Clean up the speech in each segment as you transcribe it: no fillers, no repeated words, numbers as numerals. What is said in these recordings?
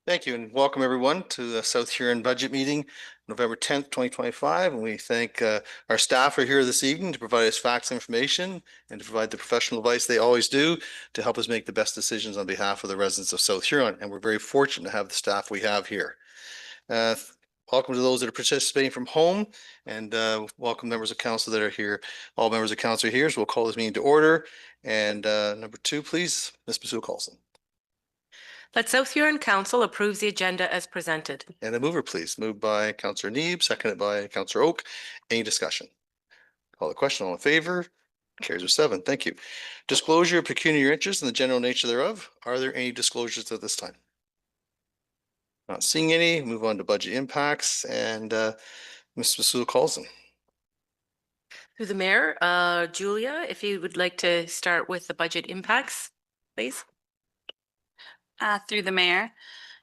Thank you and welcome everyone to the South Huron budget meeting, November 10th, 2025. And we thank our staff are here this evening to provide us facts and information and to provide the professional advice they always do to help us make the best decisions on behalf of the residents of South Huron. And we're very fortunate to have the staff we have here. Uh, Welcome to those that are participating from home and welcome members of council that are here. All members of council are here, so we'll call this meeting to order. And number two, please, Ms. Basula Carlson. That South Huron Council approves the agenda as presented. And a mover, please. Moved by Councillor Neeb, seconded by Councillor Oak. Any discussion? Call the question. All in favor? Carries with 7. Thank you. Disclosure of pecuniary interest and the general nature thereof. Are there any disclosures at this time? Not seeing any. Move on to budget impacts and Ms. Basula Carlson. Through the mayor, Julia, if you would like to start with the budget impacts, please. Through the mayor.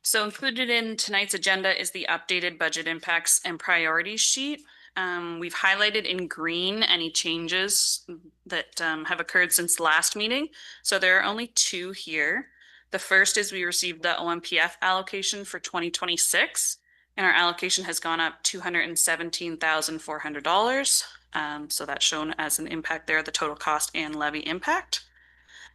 So included in tonight's agenda is the updated budget impacts and priorities sheet. We've highlighted in green any changes that have occurred since last meeting. So there are only 2 here. The first is we received the OMPF allocation for 2026, and our allocation has gone up $217,400. So that's shown as an impact there, the total cost and levy impact.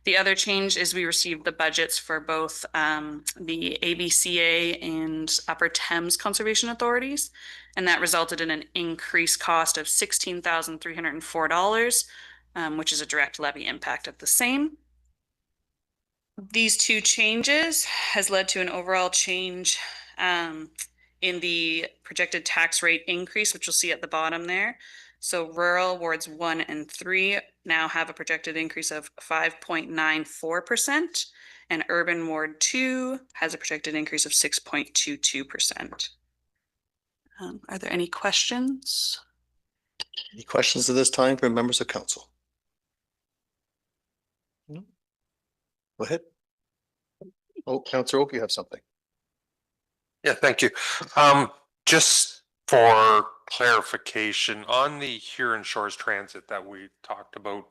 The other change is we received the budgets for both the ABCA and Upper Thames Conservation Authorities, and that resulted in an increased cost of $16,304, which is a direct levy impact of the same. These 2 changes has led to an overall change in the projected tax rate increase, which you'll see at the bottom there. So rural wards 1 and 3 now have a projected increase of 5.94%, and urban ward 2 has a projected increase of 6.22%. Are there any questions? Any questions at this time from members of council? No. Go ahead. Oh, Councillor Oak, you have something. Yeah, thank you. Just for clarification on the Huron Shores Transit that we talked about,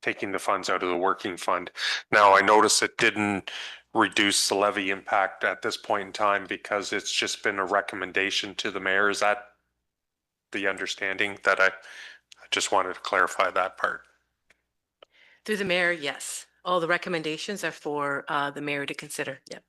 taking the funds out of the working fund. Now I notice it didn't reduce the levy impact at this point in time because it's just been a recommendation to the mayor. Is that the understanding? That I just wanted to clarify that part. Through the mayor, yes. All the recommendations are for the mayor to consider. Yep.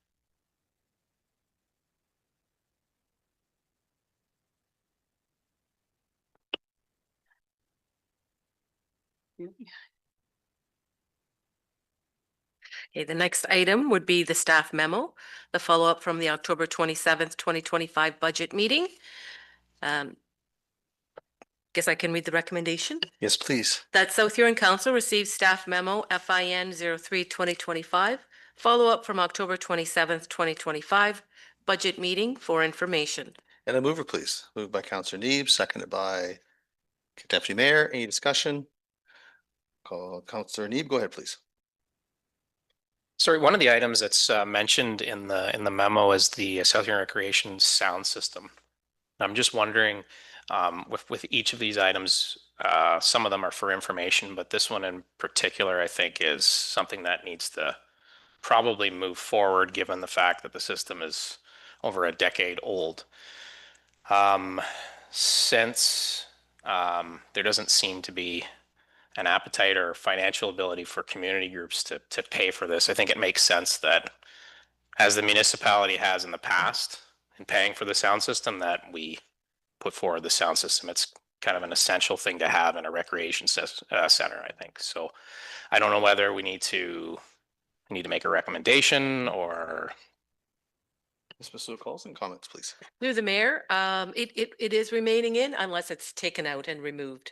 Okay, the next item would be the staff memo, the follow-up from the October 27th, 2025 budget meeting. Guess I can read the recommendation. Yes, please. That South Huron Council receives staff memo FIN 03-2025, follow-up from October 27th, 2025 budget meeting for information. And a mover, please. Moved by Councillor Neeb, seconded by Deputy Mayor. Any discussion? Call Councillor Neeb. Go ahead, please. Sorry, one of the items that's mentioned in the memo is the South Huron Recreation sound system. I'm just wondering, with each of these items, some of them are for information, but this one in particular, I think, is something that needs to probably move forward, given the fact that the system is over a decade old. Since there doesn't seem to be an appetite or financial ability for community groups to pay for this, I think it makes sense that, as the municipality has in the past in paying for the sound system, that we put forward the sound system. It's kind of an essential thing to have in a recreation center, I think. So I don't know whether we need to make a recommendation or. Ms. Basula Carlson, comments, please. Through the mayor, it is remaining in unless it's taken out and removed.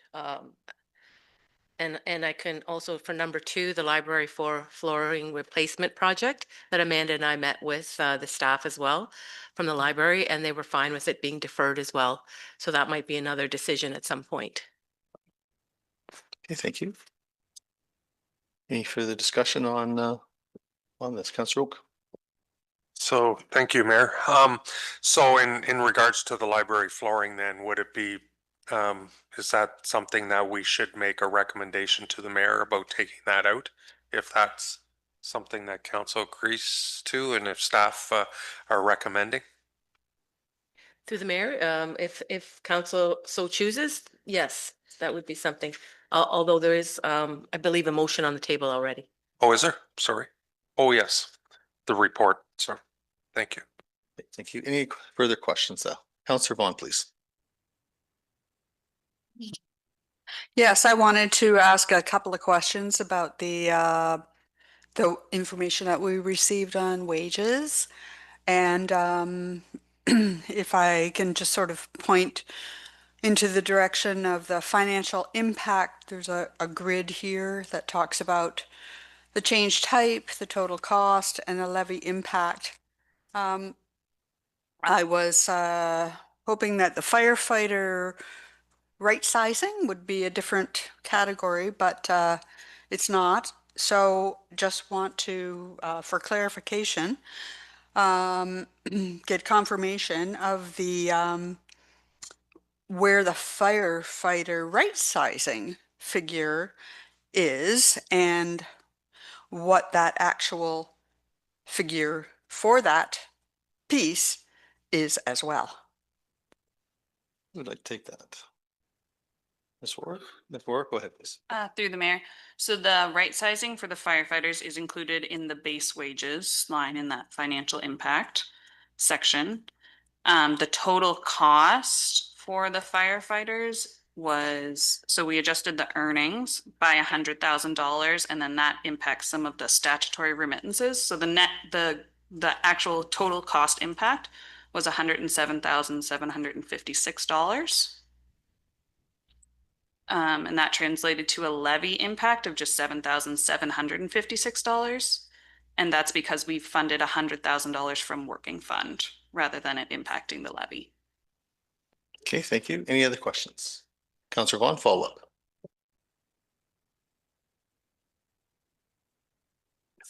And I can also, for number 2, the library for flooring replacement project that Amanda and I met with the staff as well from the library, and they were fine with it being deferred as well. So that might be another decision at some point. Okay, thank you. Any further discussion on this, Councillor Oak? So thank you, Mayor. So in regards to the library flooring, then would it be, is that something that we should make a recommendation to the mayor about taking that out, if that's something that council agrees to and if staff are recommending? Through the mayor, if council so chooses, yes, that would be something. Although there is, I believe, a motion on the table already. Oh, is there? Sorry. Oh, yes, the report, sir. Thank you. Thank you. Any further questions though? Councillor Vaughn, please. Yes, I wanted to ask a couple of questions about the information that we received on wages. And if I can just sort of point into the direction of the financial impact, there's a grid here that talks about the change type, the total cost, and the levy impact. I was hoping that the firefighter right sizing would be a different category, but it's not. So just want to, for clarification, get confirmation of the where the firefighter right sizing figure is and what that actual figure for that piece is as well. Who would like to take that? Ms. Warwick? Ms. Warwick, go ahead, please. Through the mayor. So the right sizing for the firefighters is included in the base wages line in that financial impact section. The total cost for the firefighters was, so we adjusted the earnings by $100,000 and then that impacts some of the statutory remittances. So the net, the actual total cost impact was $107,756. And that translated to a levy impact of just $7,756. And that's because we funded $100,000 from working fund rather than it impacting the levy. Okay, thank you. Any other questions? Councillor Vaughn, follow up.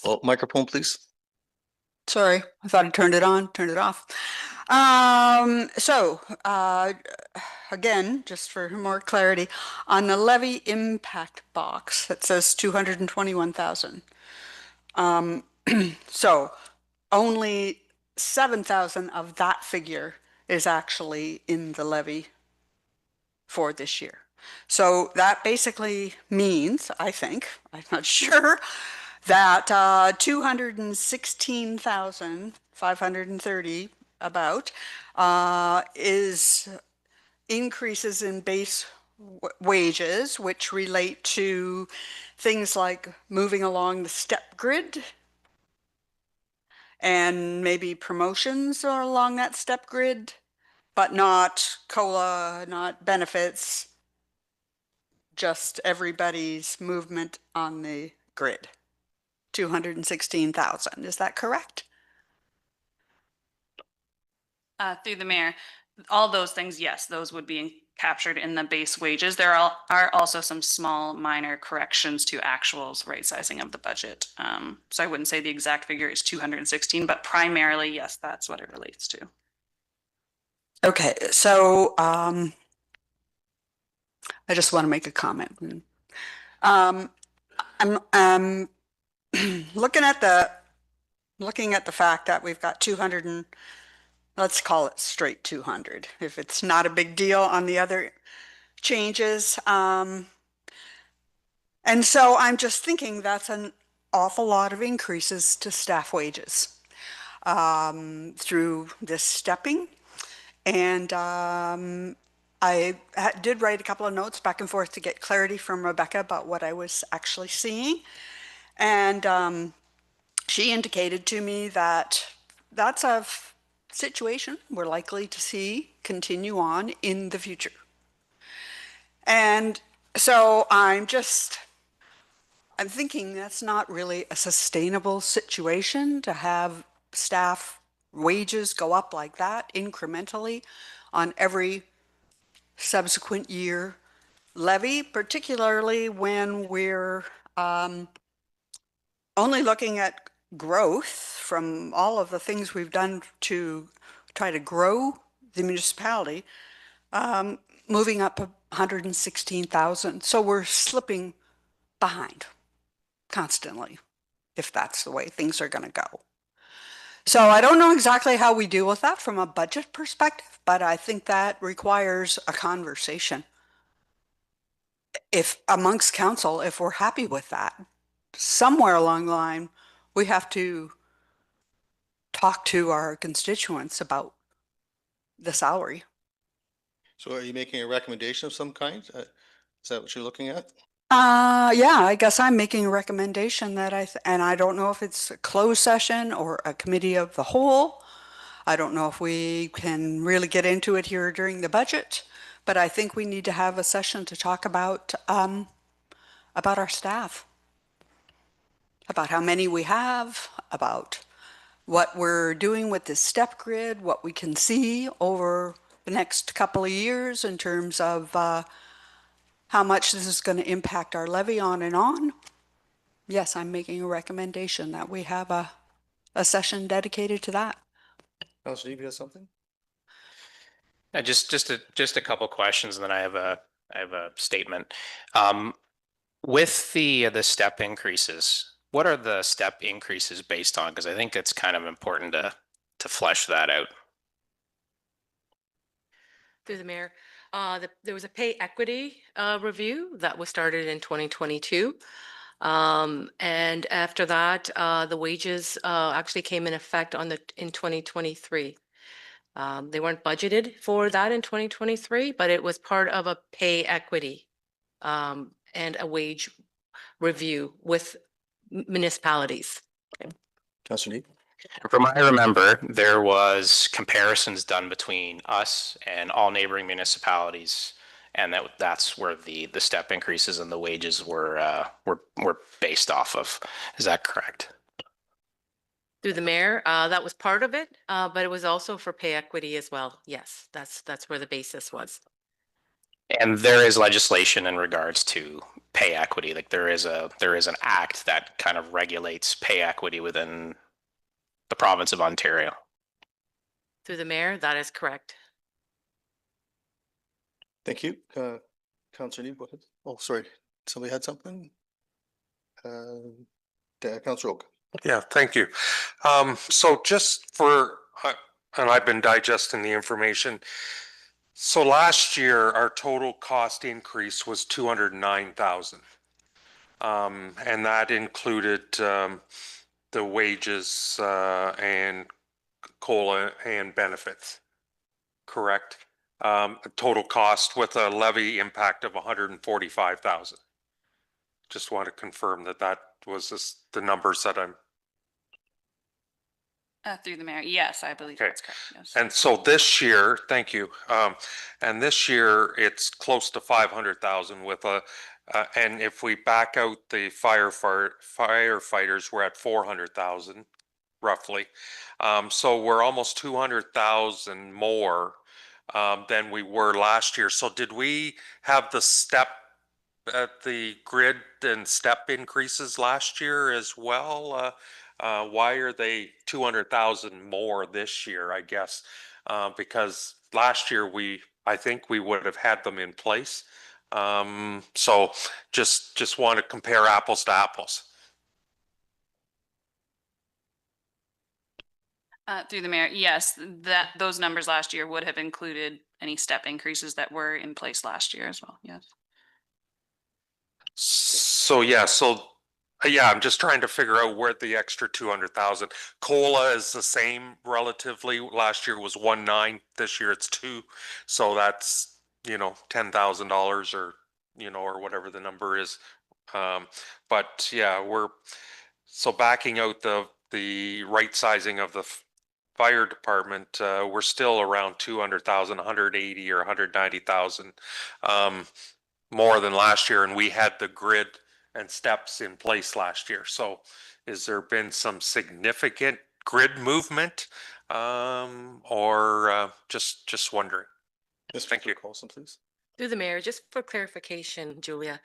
Well, microphone, please. Sorry, I thought I turned it on, turned it off. Again, just for more clarity, on the levy impact box, it says 221,000. So only 7,000 of that figure is actually in the levy for this year. So that basically means, I think, I'm not sure, that 216,530 about is increases in base wages, which relate to things like moving along the step grid and maybe promotions are along that step grid, but not COLA, not benefits, just everybody's movement on the grid. 216,000, is that correct? Through the mayor, all those things, yes, those would be captured in the base wages. There are also some small minor corrections to actuals right sizing of the budget. So I wouldn't say the exact figure is 216, but primarily, yes, that's what it relates to. Okay, so I just want to make a comment. I'm looking at the fact that we've got 200 and let's call it straight 200 if it's not a big deal on the other changes. And so I'm just thinking that's an awful lot of increases to staff wages through this stepping. And I did write a couple of notes back and forth to get clarity from Rebecca about what I was actually seeing. And she indicated to me that that's a situation we're likely to see continue on in the future. And so I'm thinking that's not really a sustainable situation to have staff wages go up like that incrementally on every subsequent year levy, particularly when we're only looking at growth from all of the things we've done to try to grow the municipality, moving up 116,000. So we're slipping behind constantly. if that's the way things are going to go. So I don't know exactly how we deal with that from a budget perspective, but I think that requires a conversation. If amongst council, if we're happy with that, somewhere along the line, we have to talk to our constituents about the salary. So are you making a recommendation of some kind? Is that what you're looking at? Yeah, I guess I'm making a recommendation that and I don't know if it's a closed session or a committee of the whole. I don't know if we can really get into it here during the budget, but I think we need to have a session to talk about our staff, about how many we have, about what we're doing with this step grid, what we can see over the next couple of years in terms of how much this is going to impact our levy on and on. Yes, I'm making a recommendation that we have a session dedicated to that. Councilor Eby has something? Just a couple questions, and then I have a statement. With the step increases, what are the step increases based on? Because I think it's kind of important to flesh that out. Through the mayor, there was a pay equity review that was started in 2022. And after that, the wages actually came in effect in 2023. They weren't budgeted for that in 2023, but it was part of a pay equity and a wage review with municipalities. Councilor Eby? From what I remember, there was comparisons done between us and all neighboring municipalities, and that's where the step increases and the wages were based off of. Is that correct? Through the mayor, that was part of it, but it was also for pay equity as well. Yes, that's where the basis was. And there is legislation in regards to pay equity. Like there is an act that kind of regulates pay equity within the province of Ontario. Through the mayor, that is correct. Thank you. Councilor Eby, go ahead. Oh, sorry. Somebody had something? Councilor Oak. Yeah, thank you. So just and I've been digesting the information. So last year, our total cost increase was 209,000. And that included the wages and COLA and benefits, correct? Total cost with a levy impact of 145,000. Just want to confirm that was the numbers that I'm. Through the mayor, yes, I believe Okay. that's correct. Yes. And so this year, thank you. And this year it's close to 500,000 with and if we back out the firefighters, we're at 400,000 roughly. So we're almost 200,000 more than we were last year. So did we have the grid and step increases last year as well? Why are they 200,000 more this year, I guess? Because last year I think we would have had them in place. So just want to compare apples to apples. Through the mayor, yes, those numbers last year would have included any step increases that were in place last year as well. Yes. So yeah, I'm just trying to figure out where the extra 200,000. COLA is the same relatively. Last year was 1.9. This year it's 2. So that's, $10,000 or, or whatever the number is. But yeah, so backing out the right sizing of the fire department, we're still around 200,000, 180 or 190,000 more than last year, and we had the grid and steps in place last year. So has there been some significant grid movement or just wondering? Thank you. Colson, please. Through the mayor, just for clarification, Julia,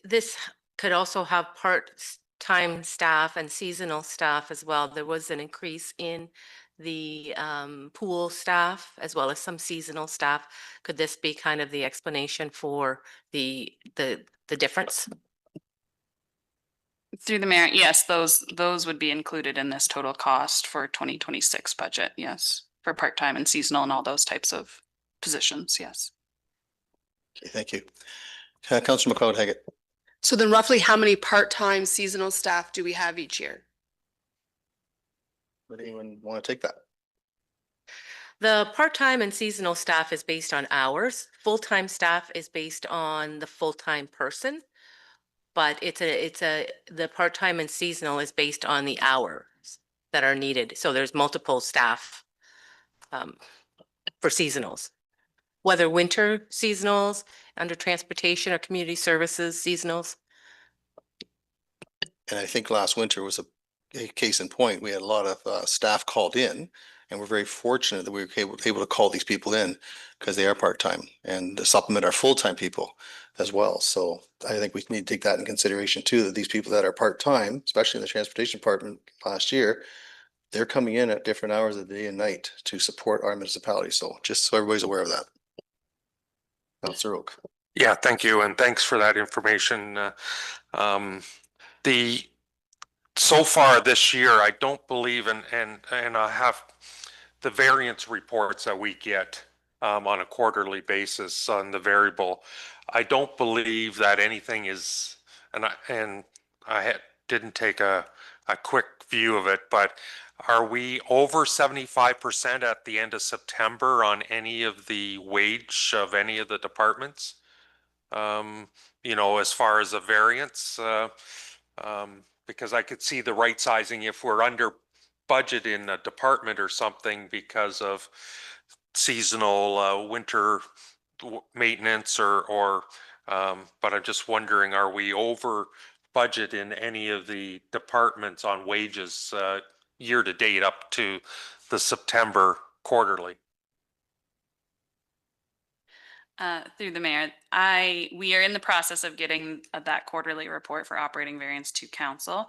this could also have part-time staff and seasonal staff as well. There was an increase in the pool staff as well as some seasonal staff. Could this be kind of the explanation for the difference? Through the mayor, yes, those would be included in this total cost for 2026 budget, yes, for part-time and seasonal and all those types of positions, yes. Okay, thank you. Councillor McLeod Haggett. So then roughly how many part-time seasonal staff do we have each year? Would anyone want to take that? The part-time and seasonal staff is based on hours. Full-time staff is based on the full-time person. But the part-time and seasonal is based on the hours that are needed. So there's multiple staff for seasonals. Whether winter seasonals, under transportation or community services seasonals. And I think last winter was a case in point. We had a lot of staff called in, and we're very fortunate that we were able to call these people in because they are part-time and to supplement our full-time people as well. So I think we need to take that in consideration too, that these people that are part-time, especially in the transportation department last year, they're coming in at different hours of the day and night to support our municipality. So just so everybody's aware of that. Councillor Oak. Yeah, thank you, and thanks for that information. So far this year, I don't believe, and I have the variance reports that we get on a quarterly basis on the variable. I don't believe that anything is, and I didn't take a quick view of it, but are we over 75% at the end of September on any of the wage of any of the departments? You know, as far as a variance, because I could see the right sizing if we're under budget in a department or something because of seasonal winter maintenance or but I'm just wondering, are we over budget in any of the departments on wages year to date up to the September quarterly? Through the mayor, we are in the process of getting that quarterly report for operating variance to council.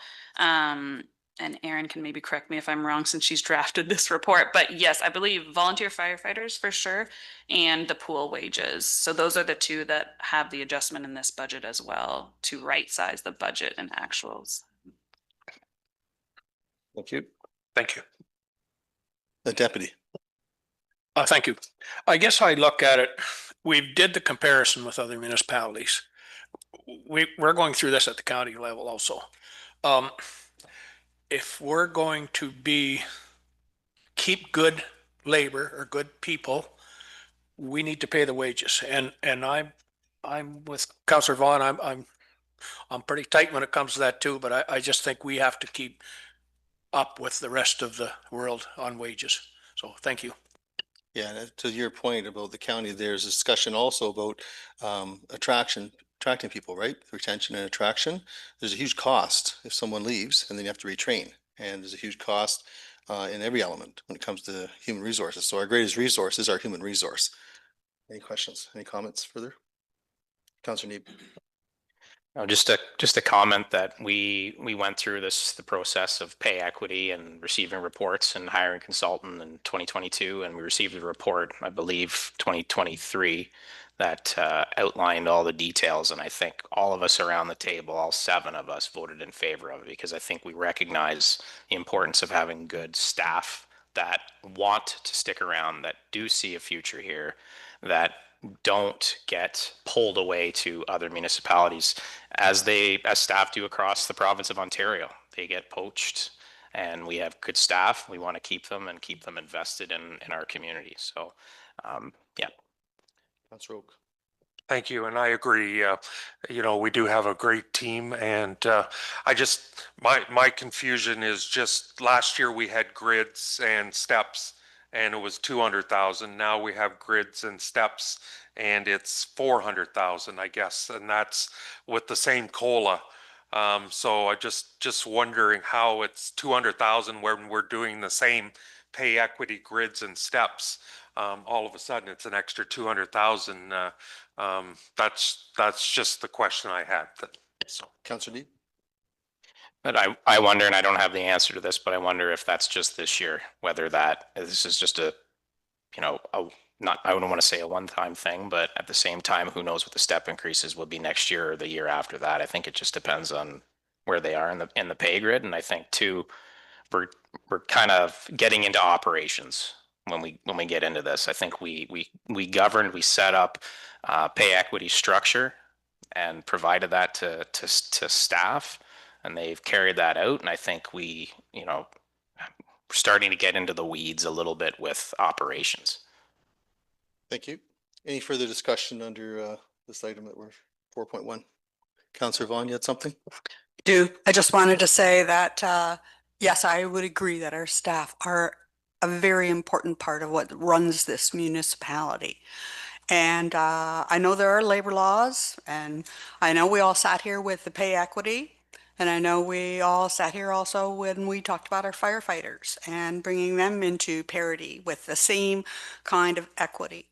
And Erin can maybe correct me if I'm wrong since she's drafted this report, but yes, I believe volunteer firefighters for sure, and the pool wages. So those are the two that have the adjustment in this budget as well to right size the budget and actuals. Thank you. Thank you. The deputy. Thank you. I guess I look at it, we did the comparison with other municipalities. We're going through this at the county level also. If we're going to keep good labor or good people, we need to pay the wages. And I'm with Councillor Vaughn. I'm pretty tight when it comes to that too, but I just think we have to keep up with the rest of the world on wages. So thank you. Yeah, and to your point about the county, there's a discussion also about attracting people, right? Retention and attraction. There's a huge cost if someone leaves and then you have to retrain. And there's a huge cost in every element when it comes to human resources. So our greatest resource is our human resource. Any questions? Any comments further? Councillor Neeb. No, just a comment that we went through the process of pay equity and receiving reports and hiring consultant in 2022, and we received a report, I believe, 2023 that outlined all the details. And I think all of us around the table, all 7 of us, voted in favor of it because I think we recognize the importance of having good staff that want to stick around, that do see a future here, that don't get pulled away to other municipalities as staff do across the province of Ontario. They get poached, and we have good staff. We want to keep them and keep them invested in our community. So, yeah. Councillor Oak. Thank you, and I agree. You know, we do have a great team, and my confusion is just last year we had grids and steps, and it was 200,000. Now we have grids and steps, and it's 400,000, I guess, and that's with the same COLA. So I just wondering how it's 200,000 when we're doing the same pay equity grids and steps. All of a sudden it's an extra 200,000. That's just the question I had. So, Councillor Neeb. But I wonder, and I don't have the answer to this, but I wonder if that's just this year, whether this is just I wouldn't want to say a one-time thing, but at the same time, who knows what the step increases will be next year or the year after that. I think it just depends on where they are in the pay grid. And I think too, we're kind of getting into operations when we get into this. I think we governed, we set up pay equity structure and provided that to staff, and they've carried that out. And I think we're starting to get into the weeds a little bit with operations. Thank you. Any further discussion under this item that we're 4.1? Councillor Vaughn, you had something? I just wanted to say that, yes, I would agree that our staff are a very important part of what runs this municipality. And I know there are labor laws, and I know we all sat here with the pay equity, and I know we all sat here also when we talked about our firefighters and bringing them into parity with the same kind of equity.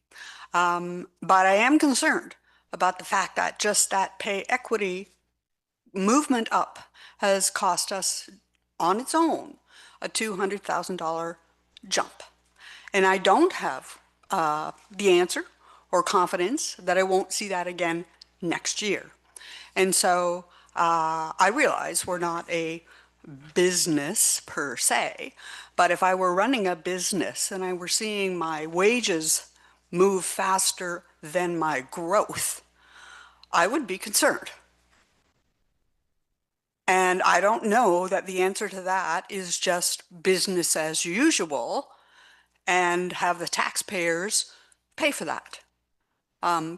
But I am concerned about the fact that just that pay equity movement up has cost us on its own a $200,000 jump. And I don't have the answer or confidence that I won't see that again next year. And so I realize we're not a business per se, but if I were running a business and I were seeing my wages move faster than my growth, I would be concerned. And I don't know that the answer to that is just business as usual and have the taxpayers pay for that. I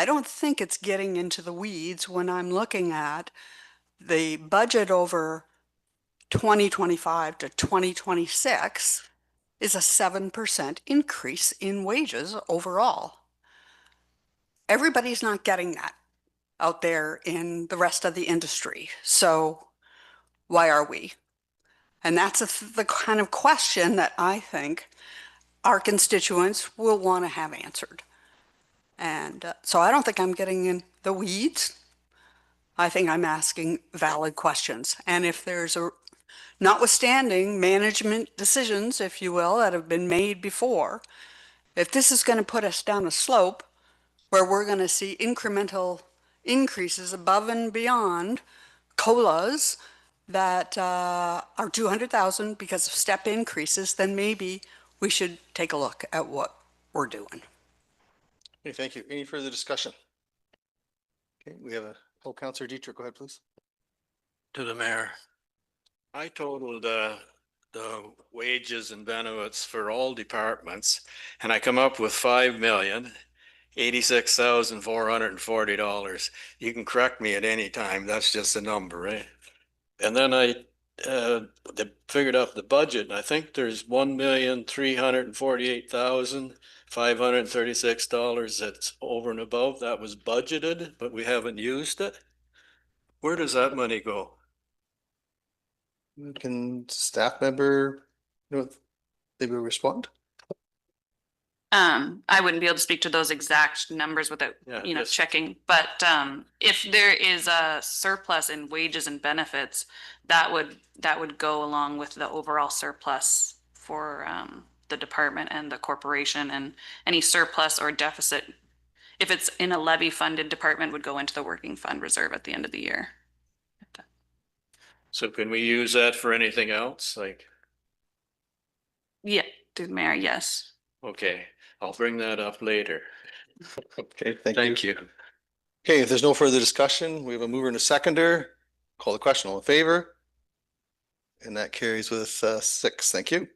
don't think it's getting into the weeds when I'm looking at the budget over 2025 to 2026 is a 7% increase in wages overall. Everybody's not getting that out there in the rest of the industry. So why are we? And that's the kind of question that I think our constituents will want to have answered. And so I don't think I'm getting in the weeds. I think I'm asking valid questions. And if there's notwithstanding management decisions, if you will, that have been made before, if this is going to put us down a slope where we're going to see incremental increases above and beyond COLAs that are 200,000 because of step increases, then maybe we should take a look at what we're doing. Okay, thank you. Any further discussion? Okay, we have Councillor Dietrich. Go ahead, please. To the mayor. I totaled the wages and benefits for all departments, and I come up with $5,086,440. You can correct me at any time. That's just a number, right? And then I figured out the budget, and I think there's $1,348,536 that's over and above. That was budgeted, but we haven't used it. Where does that money go? Can staff member, they will respond? I wouldn't be able to speak to those exact numbers without, just- checking, but if there is a surplus in wages and benefits, that would go along with the overall surplus for the department and the corporation, and any surplus or deficit, if it's in a levy funded department, would go into the working fund reserve at the end of the year. So can we use that for anything else? Yeah, through the mayor, yes. Okay, I'll bring that up later. Okay, thank you. Thank you. Okay, if there's no further discussion, we have a mover and a seconder. Call the question. All in favor? And that carries with 6. Thank you.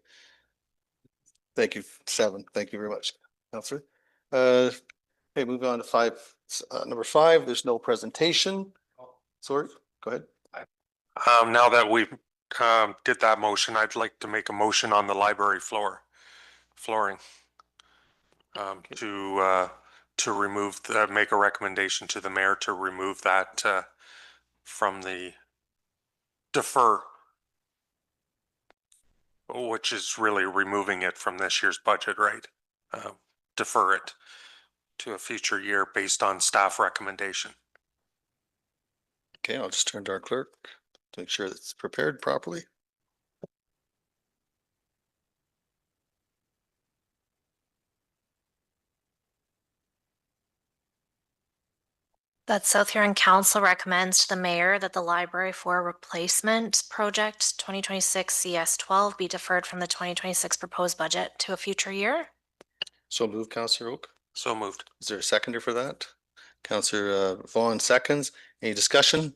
Thank you. 7. Thank you very much, Councillor. Okay, moving on to number 5. There's no presentation. Sorry, go ahead. Now that we did that motion, I'd like to make a motion on the library flooring. To remove make a recommendation to the mayor to remove that from the defer, which is really removing it from this year's budget, right? Defer it to a future year based on staff recommendation. Okay, I'll just turn to our clerk to make sure that it's prepared properly. That South Huron Council recommends to the mayor that the library for replacement project 2026 CS 12 be deferred from the 2026 proposed budget to a future year. So moved, Councillor Oak. So moved. Is there a seconder for that? Councillor Vaughn seconds. Any discussion?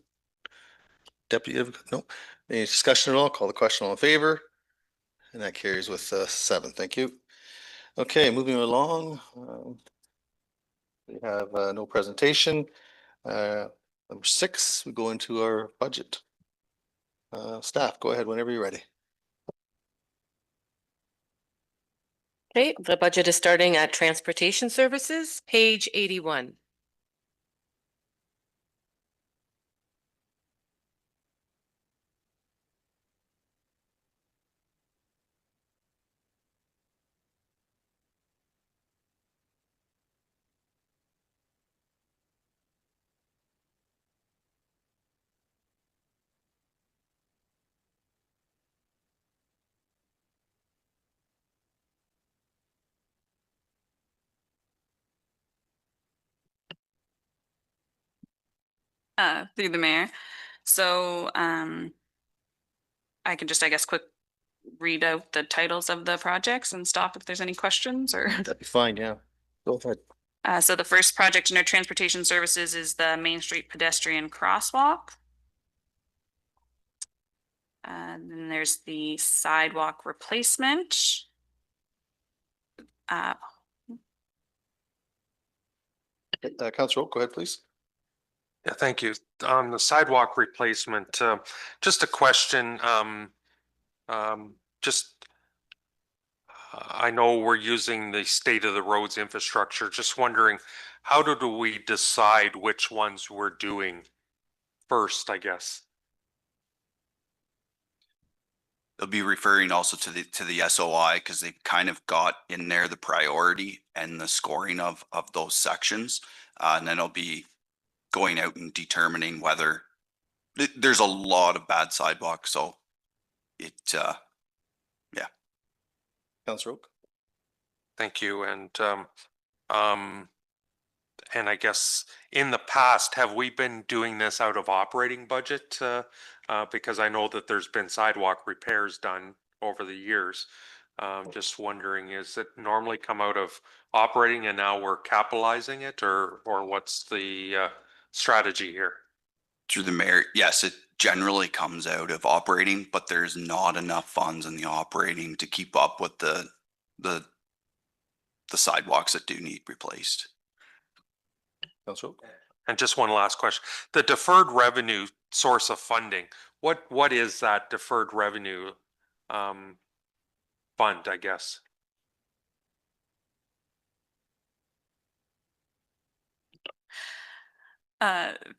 Deputy, no. Any discussion at all? Call the question, all in favor? And that carries with 7. Thank you. Okay, moving along. We have no presentation. Number 6, we go into our budget. Staff, go ahead whenever you're ready. Okay, the budget is starting at transportation services, page 81. Through the mayor. So I can just, I guess, quick read out the titles of the projects and stop if there's any questions or. That'd be fine, yeah. Go ahead. So the first project in our transportation services is the Main Street pedestrian crosswalk. And then there's the sidewalk replacement. Councillor Oak, go ahead, please. Yeah, thank you. On the sidewalk replacement, just a question, I know we're using the state of the roads infrastructure, just wondering, how do we decide which ones we're doing first, I guess? They'll be referring also to the SOI because they've kind of got in there the priority and the scoring of those sections. And then it'll be going out and determining whether there's a lot of bad sidewalks. So it, yeah. Councillor Oak. Thank you. And I guess in the past, have we been doing this out of operating budget? Because I know that there's been sidewalk repairs done over the years. Just wondering, is it normally come out of operating and now we're capitalizing it, or what's the strategy here? Through the mayor, yes, it generally comes out of operating, but there's not enough funds in the operating to keep up with the sidewalks that do need replaced. Councillor Oak. And just one last question. The deferred revenue source of funding, what is that deferred revenue fund, I guess?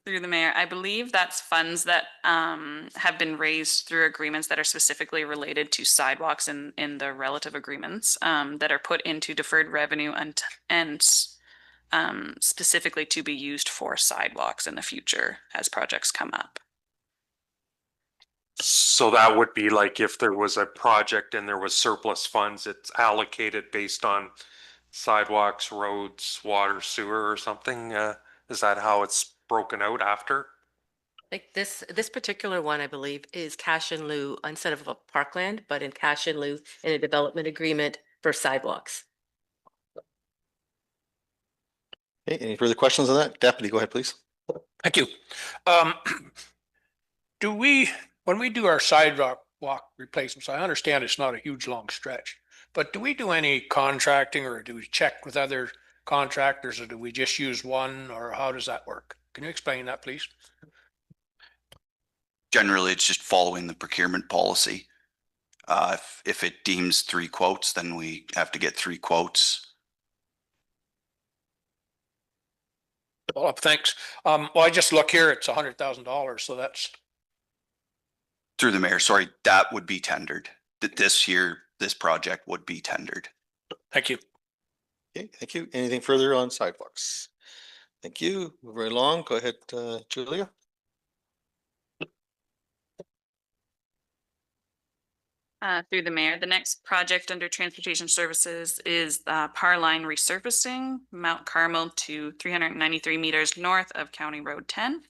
Through the mayor, I believe that's funds that have been raised through agreements that are specifically related to sidewalks in the relative agreements that are put into deferred revenue and specifically to be used for sidewalks in the future as projects come up. So that would be like if there was a project and there was surplus funds, it's allocated based on sidewalks, roads, water, sewer or something? Is that how it's broken out after? Like this particular one, I believe, is cash in lieu instead of a parkland, but in cash in lieu in a development agreement for sidewalks. Okay, any further questions on that? Deputy, go ahead, please. Thank you. When we do our sidewalk replacements, I understand it's not a huge long stretch, but do we do any contracting or do we check with other contractors or do we just use one, or how does that work? Can you explain that, please? Generally, it's just following the procurement policy. If it deems 3 quotes, then we have to get 3 quotes. Well, thanks. Well, I just look here, it's $100,000. So that's. Through the mayor, sorry, that would be tendered. This year, this project would be tendered. Thank you. Okay, thank you. Anything further on sidewalks? Thank you. Moving along. Go ahead, Julia. Through the mayor, the next project under transportation services is Par Line resurfacing, Mount Carmel to 393 meters north of County Road 10.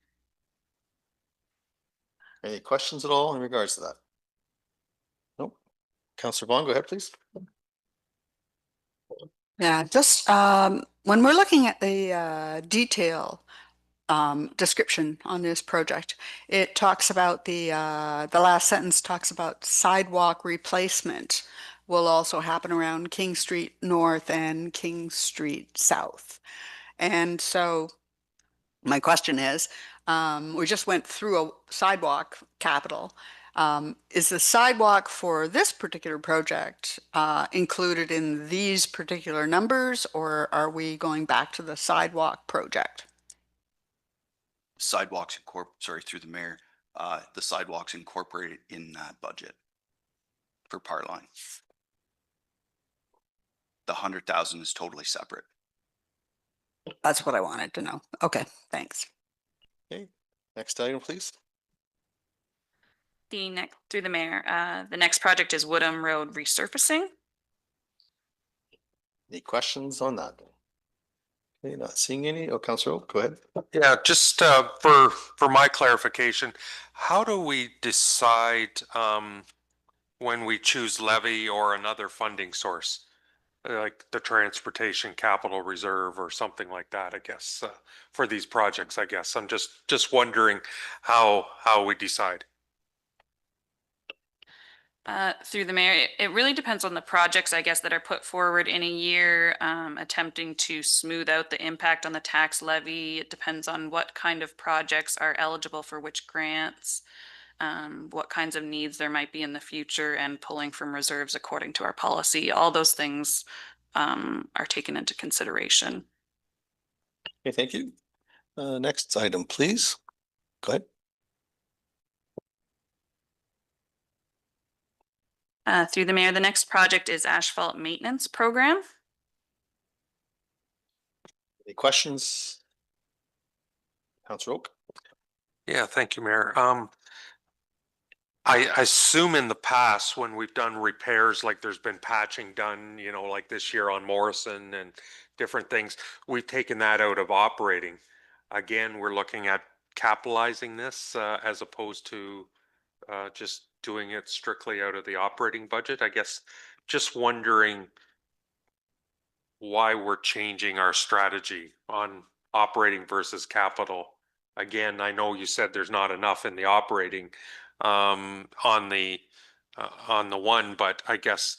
Any questions at all in regards to that? Nope. Counselor Vaughn, go ahead, please. Yeah, just when we're looking at the detail description on this project, it talks about the last sentence talks about sidewalk replacement will also happen around King Street North and King Street South. And so my question is, we just went through a sidewalk capital. Is the sidewalk for this particular project included in these particular numbers, or are we going back to the sidewalk project? Sidewalks through the mayor, the sidewalks incorporated in that budget for Par Line. The 100,000 is totally separate. That's what I wanted to know. Okay, thanks. Okay, next item, please. Through the mayor, the next project is Woodham Road resurfacing. Any questions on that? Okay, not seeing any. Oh, Counselor Oak, go ahead. Yeah, just for my clarification, how do we decide when we choose levy or another funding source? Like the transportation capital reserve or something like that, I guess, for these projects, I guess. I'm just wondering how we decide. Through the mayor, it really depends on the projects, I guess, that are put forward in a year, attempting to smooth out the impact on the tax levy. It depends on what kind of projects are eligible for which grants, what kinds of needs there might be in the future, and pulling from reserves according to our policy. All those things are taken into consideration. Okay, thank you. Next item, please. Go ahead. Through the mayor, the next project is asphalt maintenance program. Any questions? Counselor Oak? Yeah, thank you, Mayor. I assume in the past when we've done repairs, like there's been patching done, you know, like this year on Morrison and different things, we've taken that out of operating. Again, we're looking at capitalizing this as opposed to just doing it strictly out of the operating budget. I guess just wondering why we're changing our strategy on operating versus capital. Again, I know you said there's not enough in the operating on the one, but I guess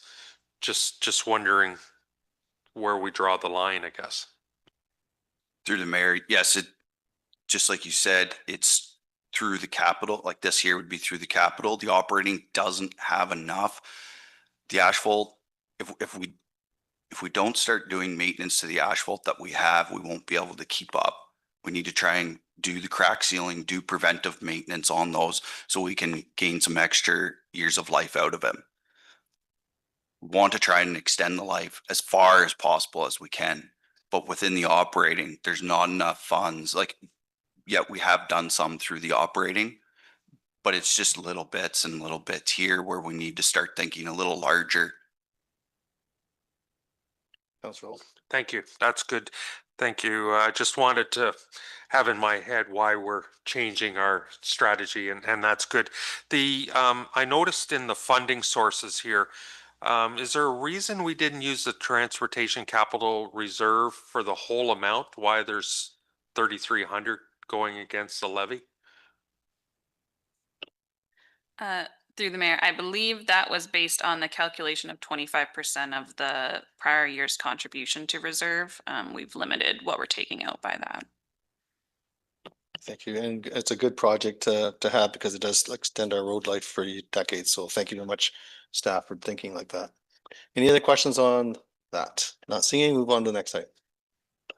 just wondering where we draw the line, I guess. Through the mayor, yes, it just like you said, it's through the capital. Like this year would be through the capital. The operating doesn't have enough. The asphalt, if we don't start doing maintenance to the asphalt that we have, we won't be able to keep up. We need to try and do the crack sealing, do preventive maintenance on those so we can gain some extra years of life out of them. We want to try and extend the life as far as possible as we can, but within the operating, there's not enough funds. Like, yeah, we have done some through the operating, but it's just little bits and little bits here where we need to start thinking a little larger. Counselor Oak? Thank you. That's good. Thank you. I just wanted to have in my head why we're changing our strategy, and that's good. I noticed in the funding sources here, is there a reason we didn't use the transportation capital reserve for the whole amount? Why there's 3,300 going against the levy? Through the mayor, I believe that was based on the calculation of 25% of the prior year's contribution to reserve. We've limited what we're taking out by that. Thank you. And it's a good project to have because it does extend our road life for decades. So thank you very much, staff, for thinking like that. Any other questions on that? Not seeing any, move on to the next item.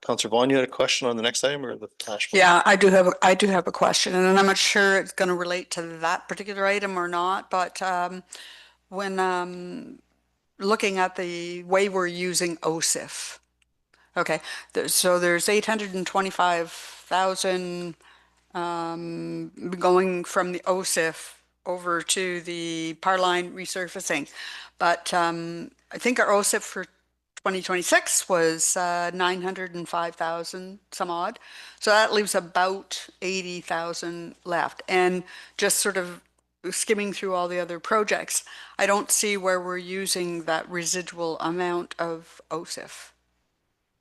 Counselor Vaughn, you had a question on the next item or the cash? Yeah, I do have a question, and I'm not sure it's going to relate to that particular item or not, but when looking at the way we're using OSIF, okay, so there's 825,000 going from the OSIF over to the power line resurfacing. But I think our OSIP for 2026 was 905,000 some odd. So that leaves about 80,000 left. And just sort of skimming through all the other projects, I don't see where we're using that residual amount of OSIF.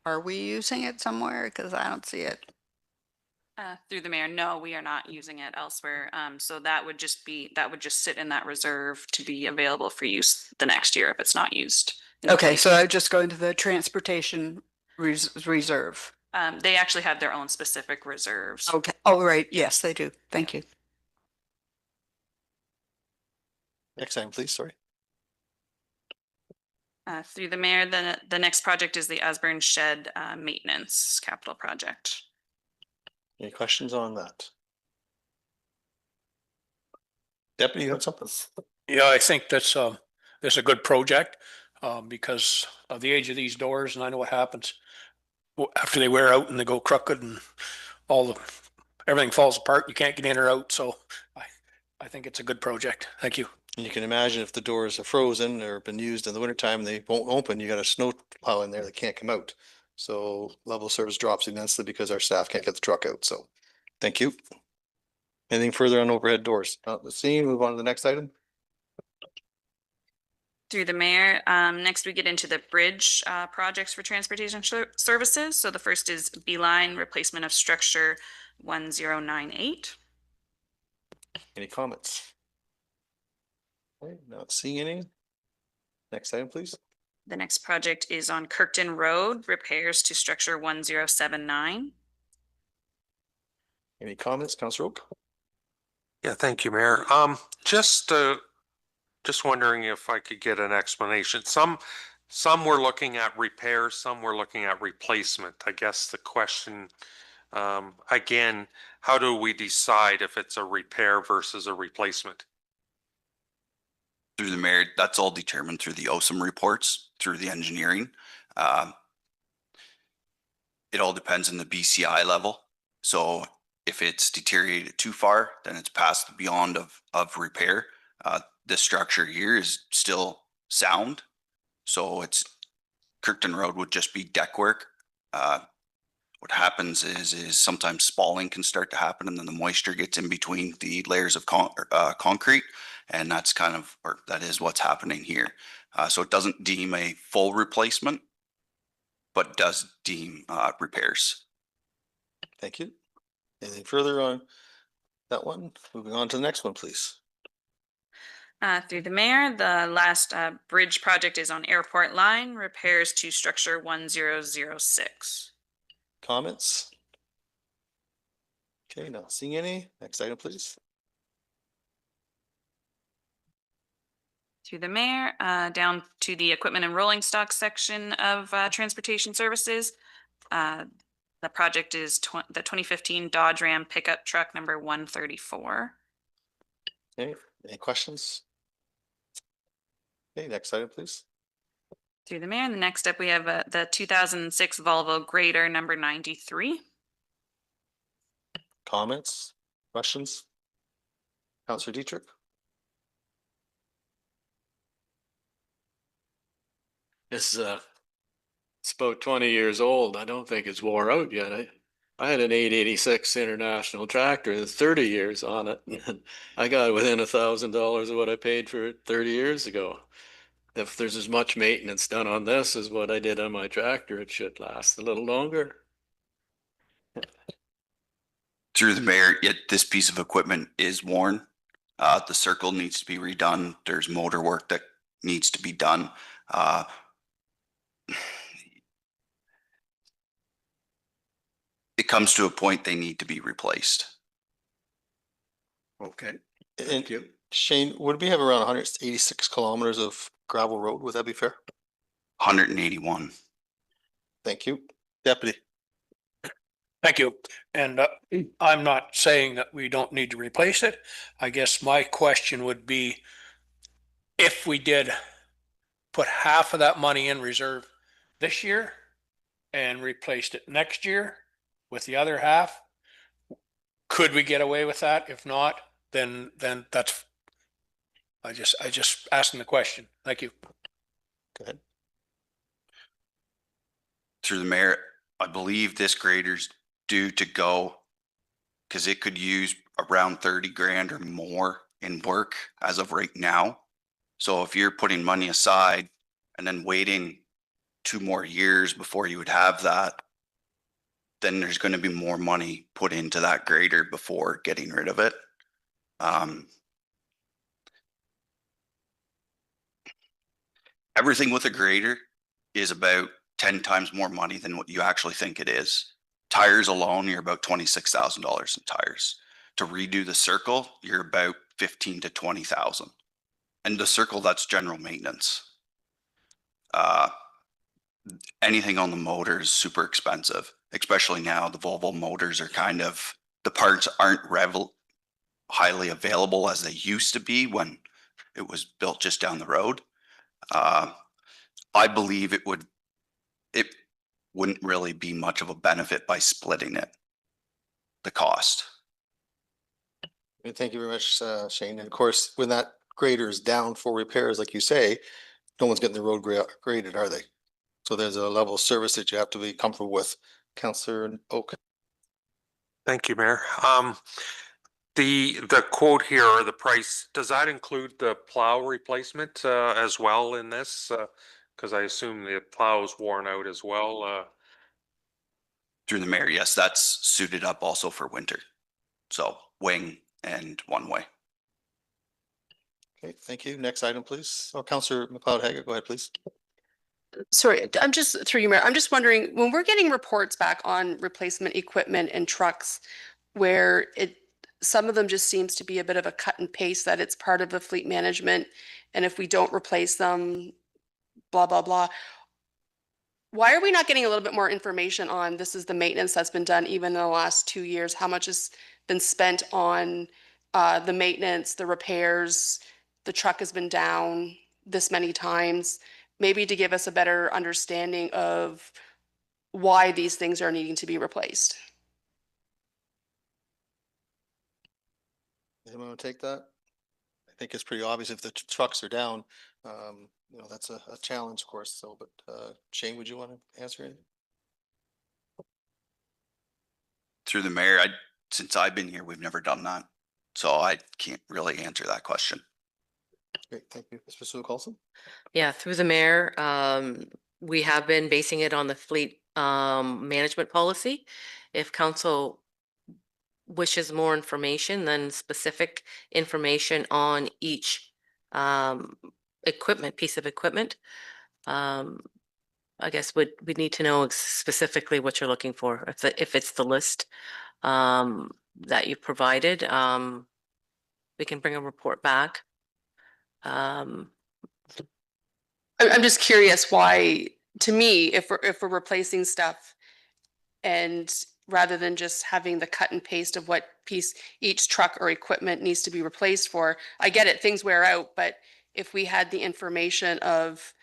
Are we using it somewhere? Because I don't see it. Through the mayor, no, we are not using it elsewhere. So that would just sit in that reserve to be available for use the next year if it's not used. Okay, so I just go into the transportation reserve. They actually have their own specific reserves. Okay. Oh, right. Yes, they do. Thank you. Next item, please. Sorry. Through the mayor, the next project is the Osborne Shed maintenance capital project. Any questions on that? Deputy, you have something? Yeah, I think that's a good project, because of the age of these doors, and I know what happens after they wear out and they go crooked and everything falls apart. You can't get in or out. So I think it's a good project. Thank you. And you can imagine if the doors are frozen or been used in the wintertime and they won't open, you got a snow plow in there that can't come out. So level of service drops immensely because our staff can't get the truck out. So thank you. Anything further on overhead doors? Not the scene. Move on to the next item. Through the mayor, next we get into the bridge projects for transportation services. So the first is Beeline replacement of structure 1098. Any comments? Okay, not seeing any. Next item, please. The next project is on Kirkton Road, repairs to structure 1079. Any comments, Councilor Oak? Yeah, thank you, Mayor. Just wondering if I could get an explanation. Some were looking at repairs, some were looking at replacement. I guess the question, again, how do we decide if it's a repair versus a replacement? Through the mayor, that's all determined through the OSIM reports, through the engineering. It all depends on the BCI level. So if it's deteriorated too far, then it's past the beyond of repair. This structure here is still sound. So Kirkton Road would just be deck work. What happens is sometimes spalling can start to happen, and then the moisture gets in between the layers of concrete. And that's that is what's happening here. So it doesn't deem a full replacement, but does deem repairs. Thank you. Anything further on that one? Moving on to the next one, please. Through the mayor, the last bridge project is on Airport Line, repairs to structure 1006. Comments? Okay, not seeing any. Next item, please. Through the mayor, down to the equipment and rolling stock section of transportation services. The project is the 2015 Dodge Ram pickup truck number 134. Okay, any questions? Okay, next item, please. Through the mayor, and the next up we have the 2006 Volvo Grader number 93. Comments, questions? Councilor Dietrich? It's about 20 years old. I don't think it's wore out yet. I had an 886 International tractor with 30 years on it. I got within $1,000 of what I paid for it 30 years ago. If there's as much maintenance done on this as what I did on my tractor, it should last a little longer. Through the mayor, this piece of equipment is worn. The circle needs to be redone. There's motor work that needs to be done. It comes to a point they need to be replaced. Okay. Thank you. Shane, would we have around 186 kilometers of gravel road? Would that be fair? 181. Thank you. Deputy. Thank you. And I'm not saying that we don't need to replace it. I guess my question would be, if we did put half of that money in reserve this year and replaced it next year with the other half, could we get away with that? If not, then that's I just asking the question. Thank you. Go ahead. Through the mayor, I believe this grader's due to go because it could use around 30 grand or more in work as of right now. So if you're putting money aside and then waiting 2 more years before you would have that, then there's going to be more money put into that grader before getting rid of it. Everything with a grader is about 10 times more money than what you actually think it is. Tires alone, you're about $26,000 in tires. To redo the circle, you're about 15 to 20,000. And the circle, that's general maintenance. Anything on the motor is super expensive, especially now. The Volvo motors are kind of, the parts aren't highly available as they used to be when it was built just down the road. I believe it wouldn't really be much of a benefit by splitting it, the cost. Thank you very much, Shane. And of course, when that grader is down for repairs, like you say, no one's getting the road graded, are they? So there's a level of service that you have to be comfortable with. Councillor Oak. Thank you, Mayor. The quote here, or the price, does that include the plow replacement as well in this? Because I assume the plow is worn out as well. Through the mayor, yes, that's suited up also for winter. So wing and one way. Okay, thank you. Next item, please. Oh, Councillor McLeod-Haggard, go ahead, please. Sorry, I'm just through you, Mayor. I'm just wondering, when we're getting reports back on replacement equipment and trucks where some of them just seems to be a bit of a cut and paste that it's part of the fleet management, and if we don't replace them, blah, blah, blah. Why are we not getting a little bit more information on this is the maintenance that's been done even in the last 2 years? How much has been spent on the maintenance, the repairs? The truck has been down this many times, maybe to give us a better understanding of why these things are needing to be replaced. Anyone want to take that? I think it's pretty obvious if the trucks are down, you know, that's a challenge, of course. So, but Shane, would you want to answer anything? Through the mayor, since I've been here, we've never done that. So I can't really answer that question. Great, thank you. Mr. Sue-Colson? Yeah, through the mayor, we have been basing it on the fleet management policy. If council wishes more information, then specific information on each piece of equipment. I guess we'd need to know specifically what you're looking for. If it's the list that you provided, we can bring a report back. I'm just curious why, to me, if we're replacing stuff and rather than just having the cut and paste of what piece each truck or equipment needs to be replaced for, I get it, things wear out, but if we had the information of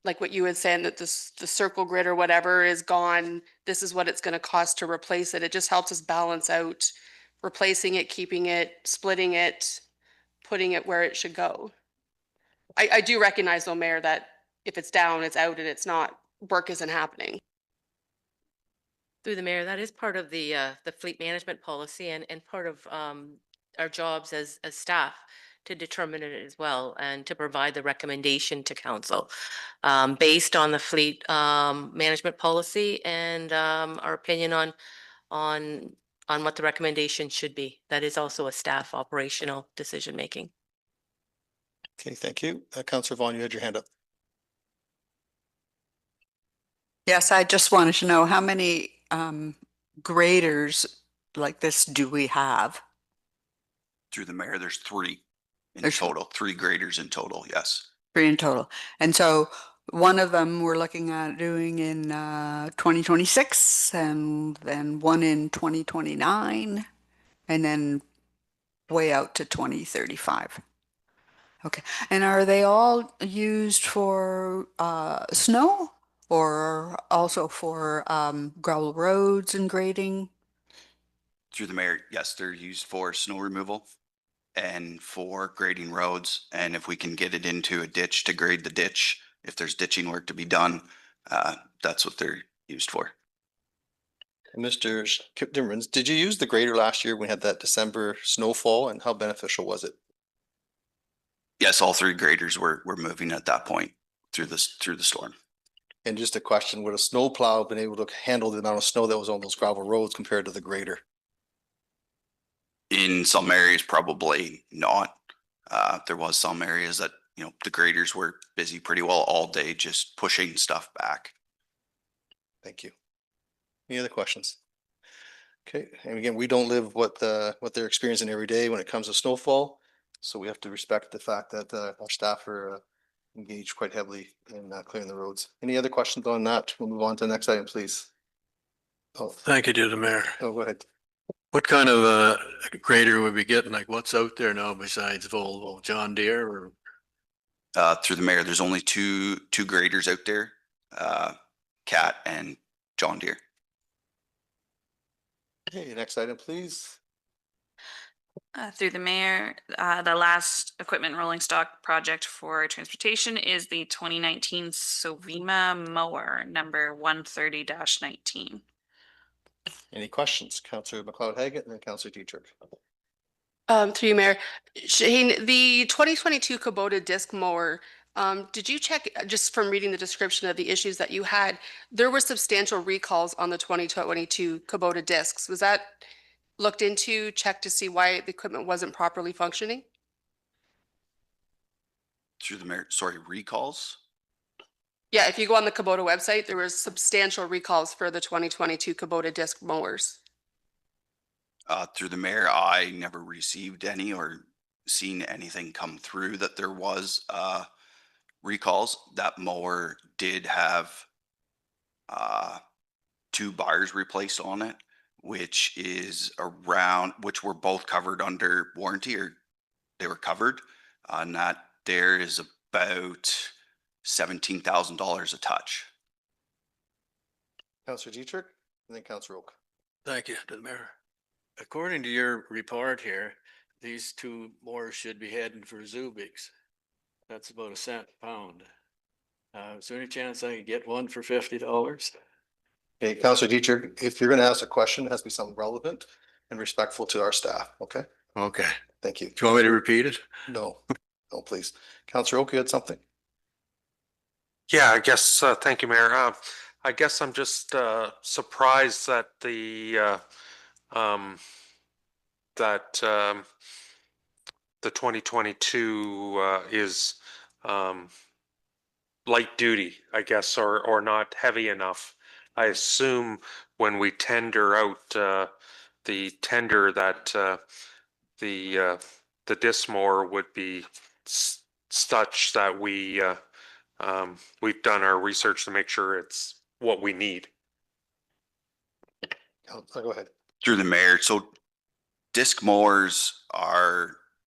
like what you had said, that the circle grid or whatever is gone, this is what it's going to cost to replace it. It just helps us balance out replacing it, keeping it, splitting it, putting it where it should go. I do recognize though, Mayor, that if it's down, it's out and it's not, work isn't happening. Through the mayor, that is part of the fleet management policy and part of our jobs as staff to determine it as well and to provide the recommendation to council based on the fleet management policy and our opinion on what the recommendation should be. That is also a staff operational decision making. Okay, thank you. Councillor Vaughn, you had your hand up. Yes, I just wanted to know how many graders like this do we have? Through the mayor, there's 3 in There's total, 3 graders in total, yes. 3 in total. And so one of them we're looking at doing in 2026 and then one in 2029 and then way out to 2035. Okay. And are they all used for snow or also for gravel roads and grading? Through the mayor, yes, they're used for snow removal and for grading roads. And if we can get it into a ditch to grade the ditch, if there's ditching work to be done, that's what they're used for. Mr. Timmermans, did you use the grader last year when we had that December snowfall, and how beneficial was it? Yes, all three graders were moving at that point through the storm. And just a question, would a snow plow been able to handle the amount of snow that was on those gravel roads compared to the grader? In some areas, probably not. There was some areas that, you know, the graders were busy pretty well all day, just pushing stuff back. Thank you. Any other questions? Okay, and again, we don't live what they're experiencing every day when it comes to snowfall. So we have to respect the fact that our staff are engaged quite heavily in clearing the roads. Any other questions on that? We'll move on to the next item, please. Oh, Thank you to the mayor. go ahead. What kind of grader would we getting? Like what's out there now besides Volvo, John Deere or? Through the mayor, there's only two graders out there, Cat and John Deere. Okay, next item, please. Through the mayor, the last equipment rolling stock project for transportation is the 2019 Sovima mower number 130-19. Any questions? Councillor McLeod Haggett and then Councillor Dietrich. Through you, Mayor. Shane, the 2022 Kubota disc mower, did you check, just from reading the description of the issues that you had, there were substantial recalls on the 2022 Kubota discs. Was that looked into, checked to see why the equipment wasn't properly functioning? Through the mayor, sorry, recalls? Yeah, if you go on the Kubota website, there was substantial recalls for the 2022 Kubota disc mowers. Through the mayor, I never received any or seen anything come through that there was recalls. That mower did have 2 bars replaced on it, which were both covered under warranty, or they were covered. And that there is about $17,000 a touch. Councillor Dietrich and then Councillor Oak. Thank you to the mayor. According to your report here, these 2 mowers should be heading for Zubik's. That's about $0.01 a pound. Is there any chance I could get one for $50? Okay, Councillor Dietrich, if you're going to ask a question, it has to be something relevant and respectful to our staff, okay? Okay. Thank you. Do you want me to repeat it? No, no, please. Councillor Oak, you had something? Yeah, I guess, thank you, Mayor. I guess I'm just surprised that the 2022 is light duty, I guess, or not heavy enough. I assume when we tender out the tender that the disc mower would be such that we've done our research to make sure it's what we need. Go ahead. Through the mayor, so disc mowers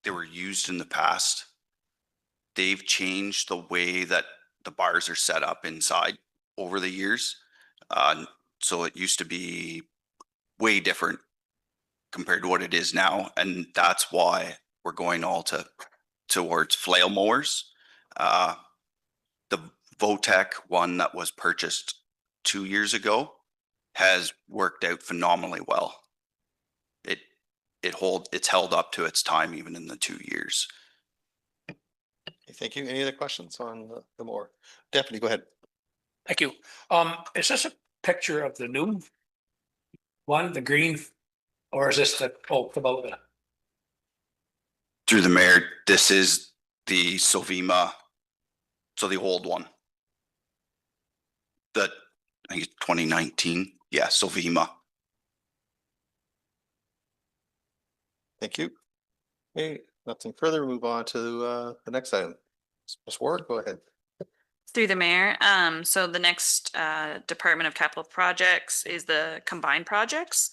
they were used in the past. They've changed the way that the bars are set up inside over the years. So it used to be way different compared to what it is now. And that's why we're going all towards flail mowers. The Votech one that was purchased 2 years ago has worked out phenomenally well. It's held up to its time even in the 2 years. Okay, thank you. Any other questions on the mower? Deputy, go ahead. Thank you. Is this a picture of the new one, the green, or is this the Kubota? Through the mayor, this is the Sovima, so the old one. I think it's 2019. Yeah, Sovima. Thank you. Okay, nothing further. Move on to the next item. Ms. Ward, go ahead. Through the mayor, so the next Department of Capital Projects is the combined projects.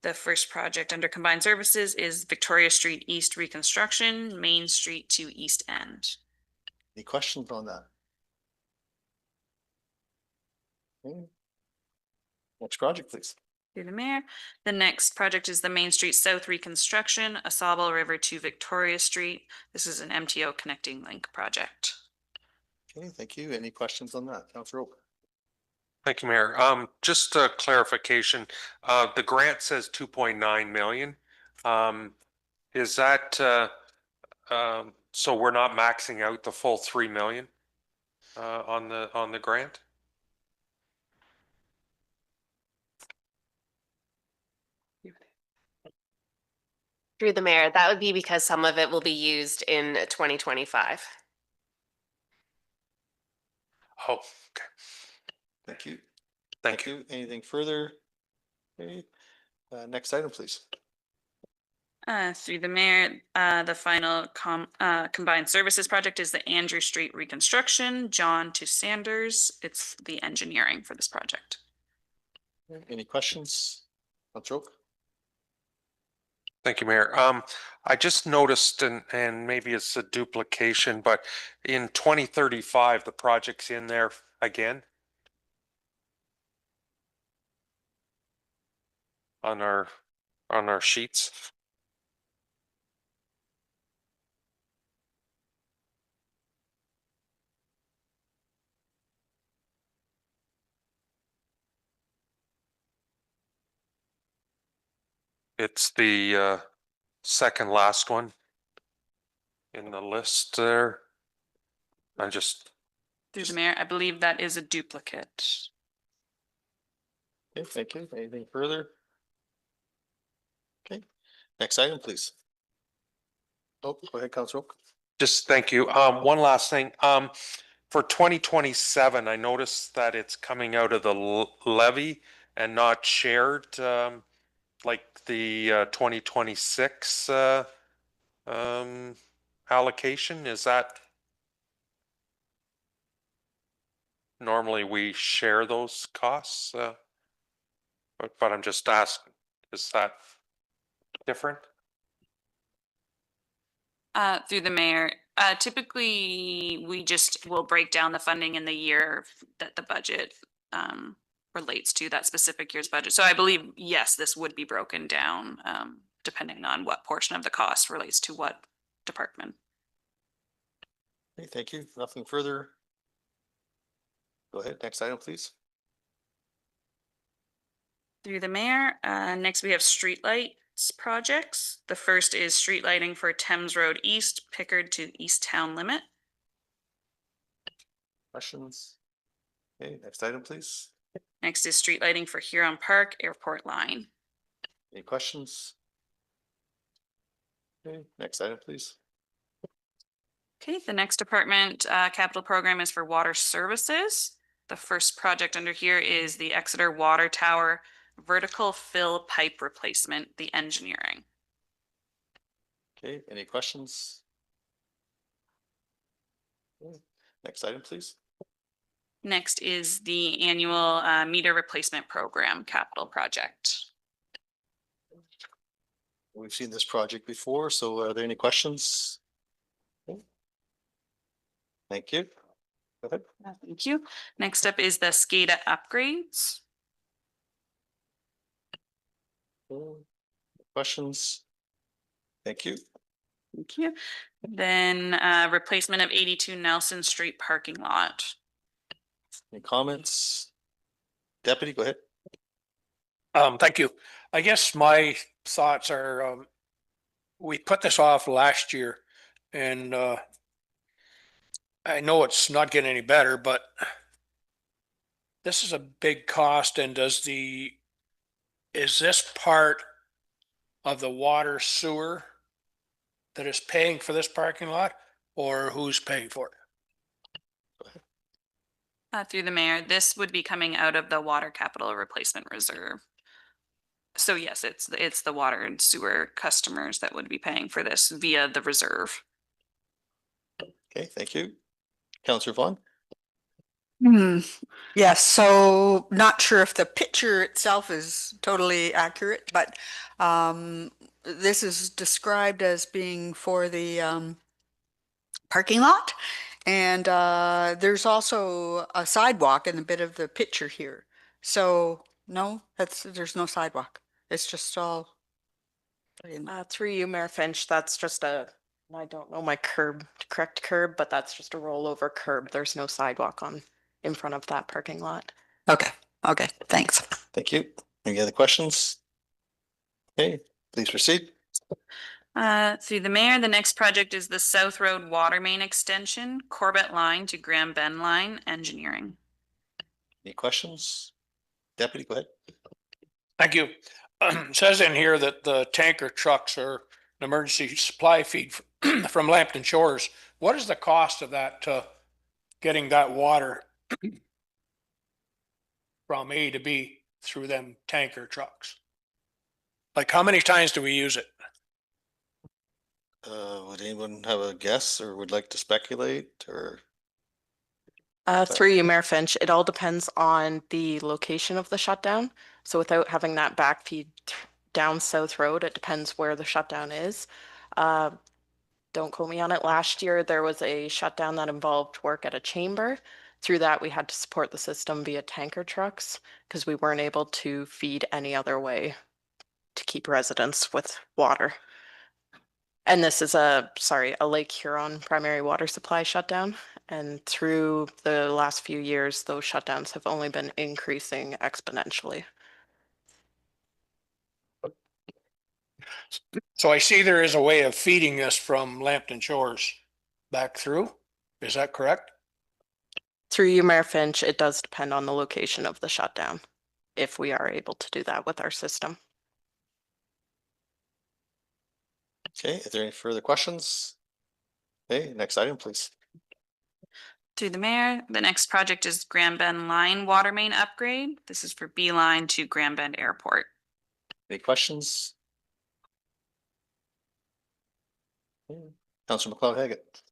The first project under combined services is Victoria Street East reconstruction, Main Street to East End. Any questions on that? Okay. Next project, please. Through the mayor. The next project is the Main Street South reconstruction, Asable River to Victoria Street. This is an MTO connecting link project. Okay, thank you. Any questions on that? Councillor Oak? Thank you, Mayor. Just a clarification, the grant says 2.9 million. Is that, so we're not maxing out the full 3 million, on the grant? Through the mayor, that would be because some of it will be used in 2025. Oh, okay. Thank you. Thank you. Anything further? Okay, next item, please. Through the mayor, the final combined services project is the Andrew Street reconstruction, John to Sanders. It's the engineering for this project. Any questions? Councillor Oak? Thank you, Mayor. I just noticed, and maybe it's a duplication, but in 2035, the project's in there again on our sheets. It's the second last one in the list there. I just, Through the mayor, I believe that is a duplicate. Okay, thank you. Anything further? Okay, next item, please. Oh, go ahead, Councillor Oak. just thank you. One last thing. For 2027, I noticed that it's coming out of the levy and not shared, like the 2026 allocation. Is that normally we share those costs? But I'm just asking, is that different? Through the mayor, typically we just will break down the funding in the year that the budget relates to that specific year's budget. So I believe, yes, this would be broken down depending on what portion of the cost relates to what department. Okay, thank you. Nothing further. Go ahead, next item, please. Through the mayor, next we have streetlights projects. The first is street lighting for Thames Road East, Pickard to East Town Limit. Questions? Okay, next item, please. Next is street lighting for Huron Park Airport Line. Any questions? Okay, next item, please. Okay, the next department capital program is for water services. The first project under here is the Exeter Water Tower vertical fill pipe replacement, the engineering. Okay, any questions? Okay, next item, please. Next is the annual meter replacement program capital project. We've seen this project before, so are there any questions? Okay. Thank you. Go ahead. Thank you. Next up is the SCADA upgrades. Questions? Thank you. Thank you. Then replacement of 82 Nelson Street parking lot. Any comments? Deputy, go ahead. Thank you. I guess my thoughts are, we put this off last year and, I know it's not getting any better, but this is a big cost. And is this part of the water sewer that is paying for this parking lot, or who's paying for it? Through the mayor, this would be coming out of the water capital replacement reserve. So yes, it's the water and sewer customers that would be paying for this via the reserve. Okay, thank you. Councillor Vaughn? Yes, so not sure if the picture itself is totally accurate, but this is described as being for the parking lot. And there's also a sidewalk in a bit of the picture here. So No, there's no sidewalk. It's just all. Through you, Mayor Finch, that's just I don't know my correct curb, but that's just a rollover curb. There's no sidewalk in front of that parking lot. Okay, okay, thanks. Thank you. Any other questions? Okay, please proceed. Through the mayor, the next project is the South Road Water Main Extension, Corbett Line to Grand Bend Line, engineering. Any questions? Deputy, go ahead. Thank you. It says in here that the tanker trucks are an emergency supply feed from Lambton Shores. What is the cost of that, getting that water from A to B through them tanker trucks? Like, how many times do we use it? Would anyone have a guess or would like to speculate or? Through you, Mayor Finch, it all depends on the location of the shutdown. So without having that backfeed down South Road, it depends where the shutdown is. Don't quote me on it. Last year, there was a shutdown that involved work at a chamber. Through that, we had to support the system via tanker trucks because we weren't able to feed any other way to keep residents with water. And this is a Lake Huron primary water supply shutdown. And through the last few years, those shutdowns have only been increasing exponentially. So I see there is a way of feeding this from Lambton Shores back through. Is that correct? Through you, Mayor Finch, it does depend on the location of the shutdown, if we are able to do that with our system. Okay, is there any further questions? Okay, next item, please. Through the mayor, the next project is Grand Bend Line Water Main Upgrade. This is for B Line to Grand Bend Airport. Any questions? Councilor McLeod-Haggett.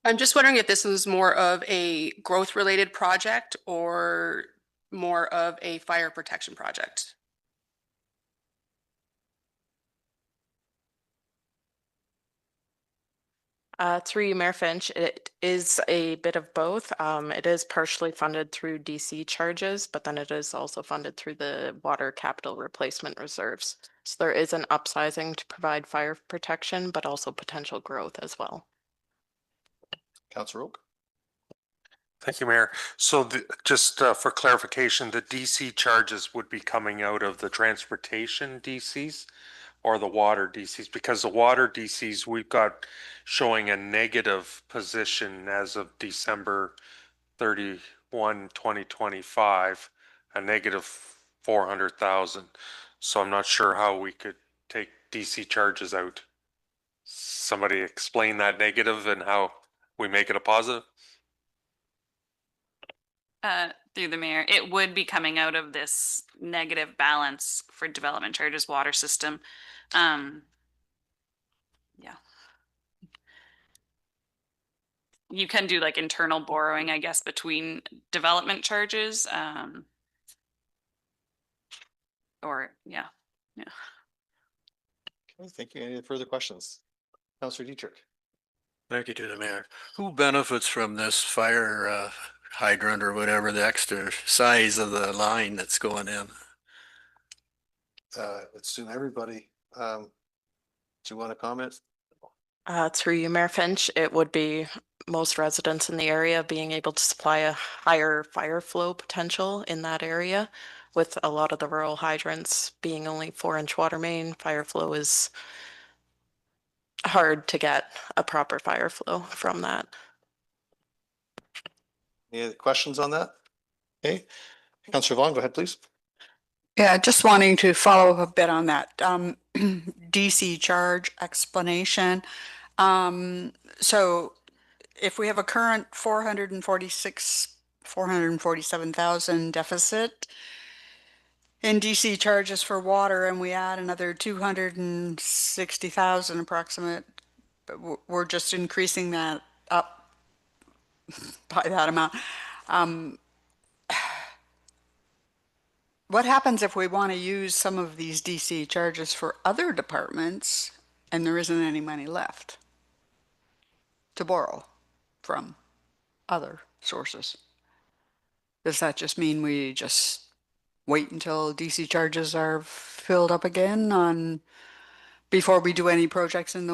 I'm just wondering if this was more of a growth related project or more of a fire protection project. Through you, Mayor Finch, it is a bit of both. It is partially funded through DC charges, but then it is also funded through the water capital replacement reserves. So there is an upsizing to provide fire protection, but also potential growth as well. Councilor Oak. Thank you, Mayor. So just for clarification, the DC charges would be coming out of the transportation DCs or the water DCs? Because the water DCs, we've got showing a negative position as of December 31, 2025, a negative 400,000. So I'm not sure how we could take DC charges out. Somebody explain that negative and how we make it a positive? Through the mayor, it would be coming out of this negative balance for development charges water system. Yeah. You can do like internal borrowing, I guess, between development charges. Or yeah. Okay, thank you. Any further questions? Councilor Dietrich. Thank you to the mayor. Who benefits from this fire hydrant or whatever, the extra size of the line that's going in? Let's assume everybody. Do you want to comment? Through you, Mayor Finch, it would be most residents in the area being able to supply a higher fire flow potential in that area. With a lot of the rural hydrants being only 4-inch water main, fire flow is hard to get a proper fire flow from that. Any other questions on that? Okay, Councilor Vaughn, go ahead, please. Yeah, just wanting to follow up a bit on that DC charge explanation. So if we have a current 447,000 deficit in DC charges for water and we add another 260,000 approximate, we're just increasing that up by that amount. What happens if we want to use some of these DC charges for other departments and there isn't any money left to borrow from other sources? Does that just mean we just wait until DC charges are filled up again on before we do any projects in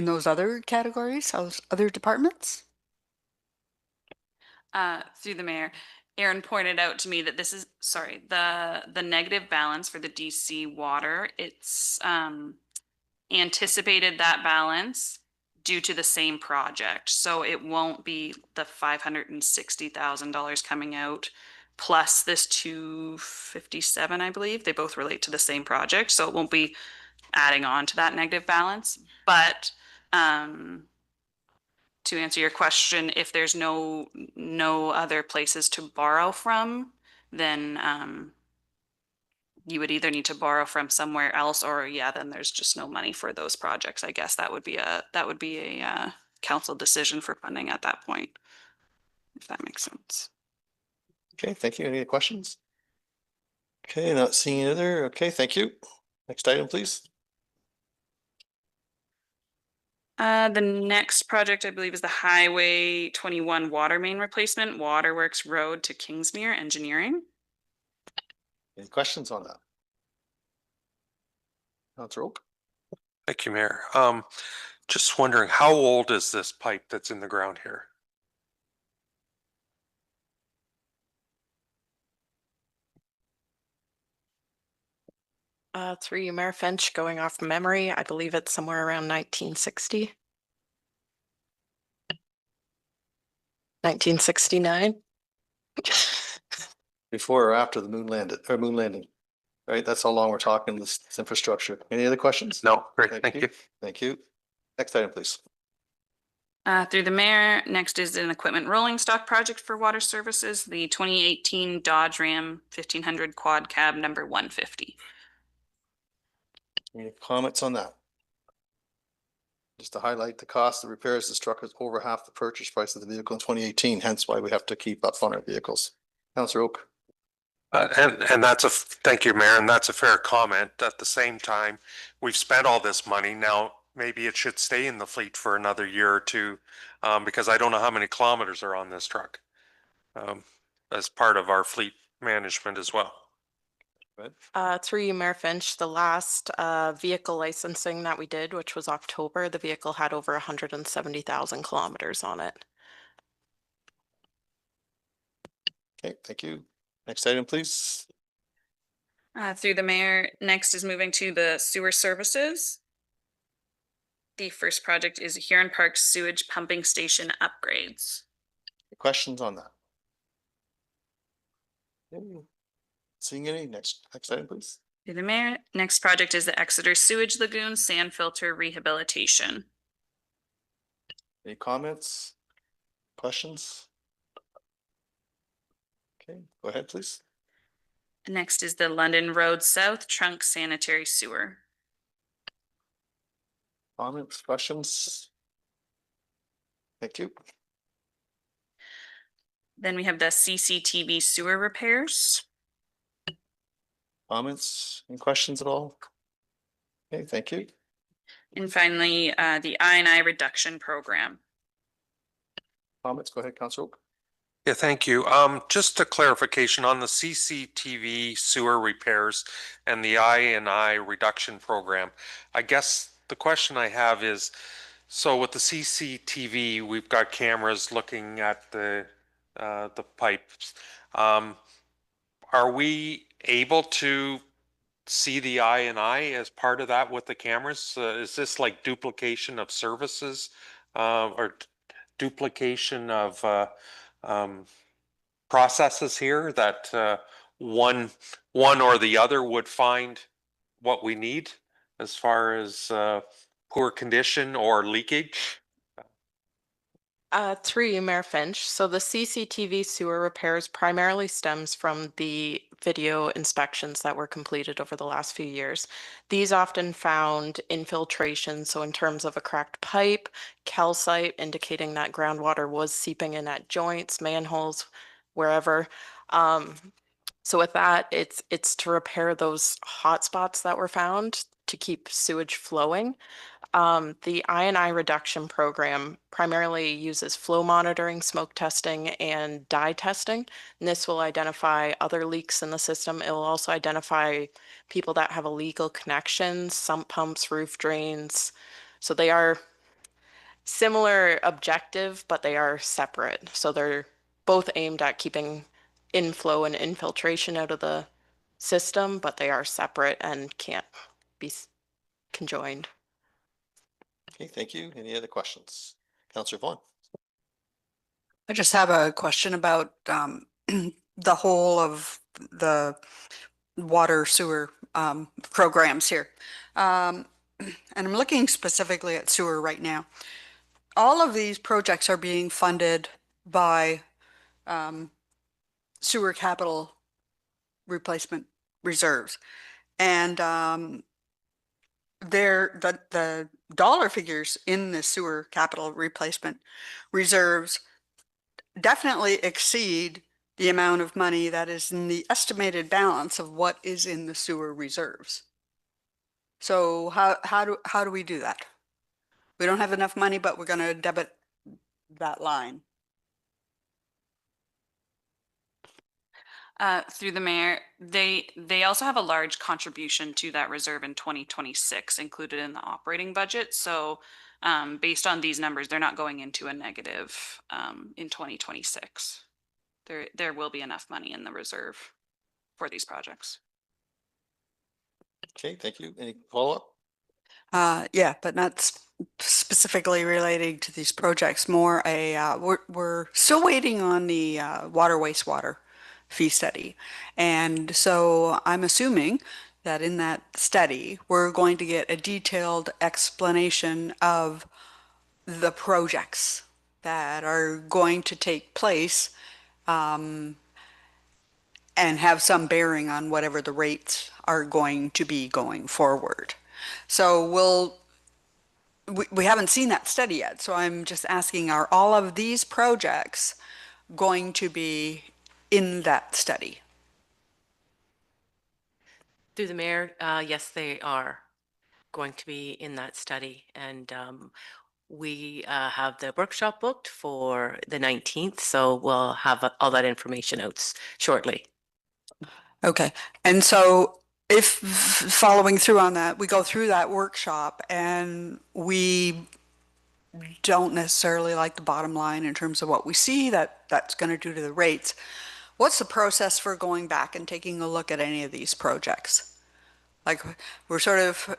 those other categories, those other departments? Through the mayor, Aaron pointed out to me that this is, sorry, the negative balance for the DC water, it's anticipated that balance due to the same project. So it won't be the $560,000 coming out plus this 257, I believe. They both relate to the same project, so it won't be adding on to that negative balance. But to answer your question, if there's no other places to borrow from, then you would either need to borrow from somewhere else, or then there's just no money for those projects. I guess that would be a council decision for funding at that point, if that makes sense. Okay, thank you. Any questions? Okay, not seeing any other. Okay, thank you. Next item, please. The next project, I believe, is the Highway 21 water main replacement, Waterworks Road to Kingsmere Engineering. Any questions on that? Councilor Oak? Thank you, Mayor. Just wondering, how old is this pipe that's in the ground here? Through you, Mayor Finch, going off memory, I believe it's somewhere around 1960. 1969. Before or after the moon landing? Right, that's how long we're talking this infrastructure. Any other questions? No, great, thank you. Thank you. Next item, please. Through the mayor, next is an equipment rolling stock project for water services, the 2018 Dodge Ram 1500 quad cab number 150. Any comments on that? Just to highlight the cost of repairs, this truck is over half the purchase price of the vehicle in 2018, hence why we have to keep up on our vehicles. Councilor Oak? And thank you, Mayor, and that's a fair comment. At the same time, we've spent all this money. Now, maybe it should stay in the fleet for another year or two, because I don't know how many kilometers are on this truck, as part of our fleet management as well. Through you, Mayor Finch, the last vehicle licensing that we did, which was October, the vehicle had over 170,000 kilometers on it. Okay, thank you. Next item, please. Through the mayor, next is moving to the sewer services. The first project is Huron Park sewage pumping station upgrades. Questions on that? Seeing any? Next item, please. Through the mayor, next project is the Exeter Sewage Lagoon sand filter rehabilitation. Any comments? Questions? Okay, go ahead, please. Next is the London Road South Trunk Sanitary Sewer. Comments, questions? Thank you. Then we have the CCTV sewer repairs. Comments and questions at all? Okay, thank you. And finally, the I&I reduction program. Comments, go ahead, Councilor Oak. Yeah, thank you. Just a clarification on the CCTV sewer repairs and the I&I reduction program. I guess the question I have is, so with the CCTV, we've got cameras looking at the pipes. Are we able to see the I&I as part of that with the cameras? Is this like duplication of services, or duplication of processes here that one or the other would find what we need as far as poor condition or leakage? Through you, Mayor Finch. So the CCTV sewer repairs primarily stems from the video inspections that were completed over the last few years. These often found infiltration, so in terms of a cracked pipe, calcite indicating that groundwater was seeping in at joints, manholes, wherever. So with that, it's to repair those hot spots that were found to keep sewage flowing. The I&I reduction program primarily uses flow monitoring, smoke testing, and dye testing. And this will identify other leaks in the system. It will also identify people that have illegal connections, sump pumps, roof drains. So they are similar objective, but they are separate. So they're both aimed at keeping inflow and infiltration out of the system, but they are separate and can't be conjoined. Okay, thank you. Any other questions? Councillor Vaughn? I just have a question about the whole of the water sewer programs here. And I'm looking specifically at sewer right now. All of these projects are being funded by sewer capital replacement reserves. And the dollar figures in the sewer capital replacement reserves definitely exceed the amount of money that is in the estimated balance of what is in the sewer reserves. So how do we do that? We don't have enough money, but we're going to debit that line. Through the mayor, they also have a large contribution to that reserve in 2026 included in the operating budget. So based on these numbers, they're not going into a negative in 2026. There will be enough money in the reserve for these projects. Okay, thank you. Any follow-up? Yeah, but not specifically relating to these projects. More we're still waiting on the water wastewater fee study, and so I'm assuming that in that study we're going to get a detailed explanation of the projects that are going to take place and have some bearing on whatever the rates are going to be going forward. So we haven't seen that study yet, so I'm just asking, are all of these projects going to be in that study? Through the mayor, yes, they are going to be in that study. And we have the workshop booked for the 19th, so we'll have all that information out shortly. Okay, and so if following through on that, we go through that workshop and we don't necessarily like the bottom line in terms of what we see that's going to do to the rates, what's the process for going back and taking a look at any of these projects? Like, we're sort of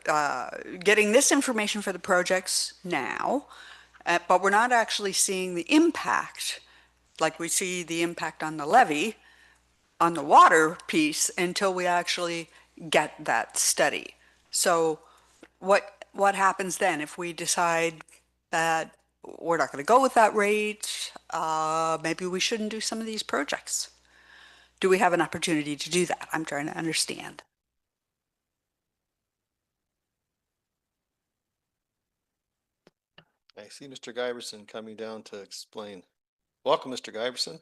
getting this information for the projects now, but we're not actually seeing the impact, like we see the impact on the levy, on the water piece, until we actually get that study. So what happens then if we decide that we're not going to go with that rate? Maybe we shouldn't do some of these projects. Do we have an opportunity to do that? I'm trying to understand. I see Mr. Giberson coming down to explain. Welcome, Mr. Giberson.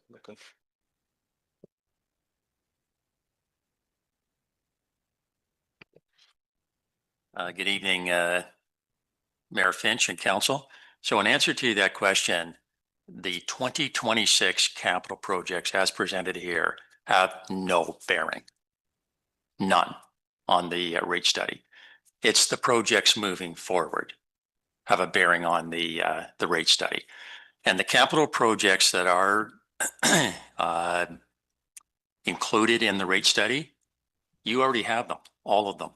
Good evening, Mayor Finch and Council. So in answer to that question, the 2026 capital projects as presented here have no bearing, none, on the rate study. It's the projects moving forward have a bearing on the rate study. And the capital projects that are included in the rate study, you already have them, all of them.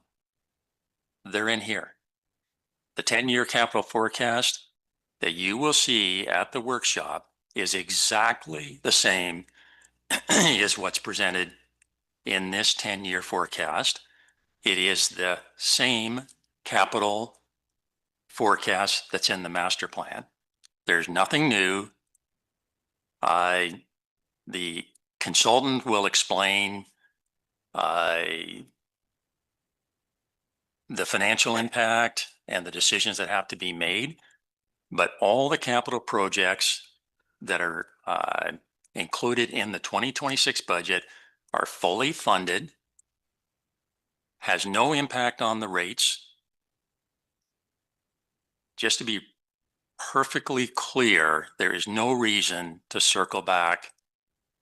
They're in here. The 10-year capital forecast that you will see at the workshop is exactly the same as what's presented in this 10-year forecast. It is the same capital forecast that's in the master plan. There's nothing new. The consultant will explain the financial impact and the decisions that have to be made, but all the capital projects that are included in the 2026 budget are fully funded, has no impact on the rates, just to be perfectly clear, there is no reason to circle back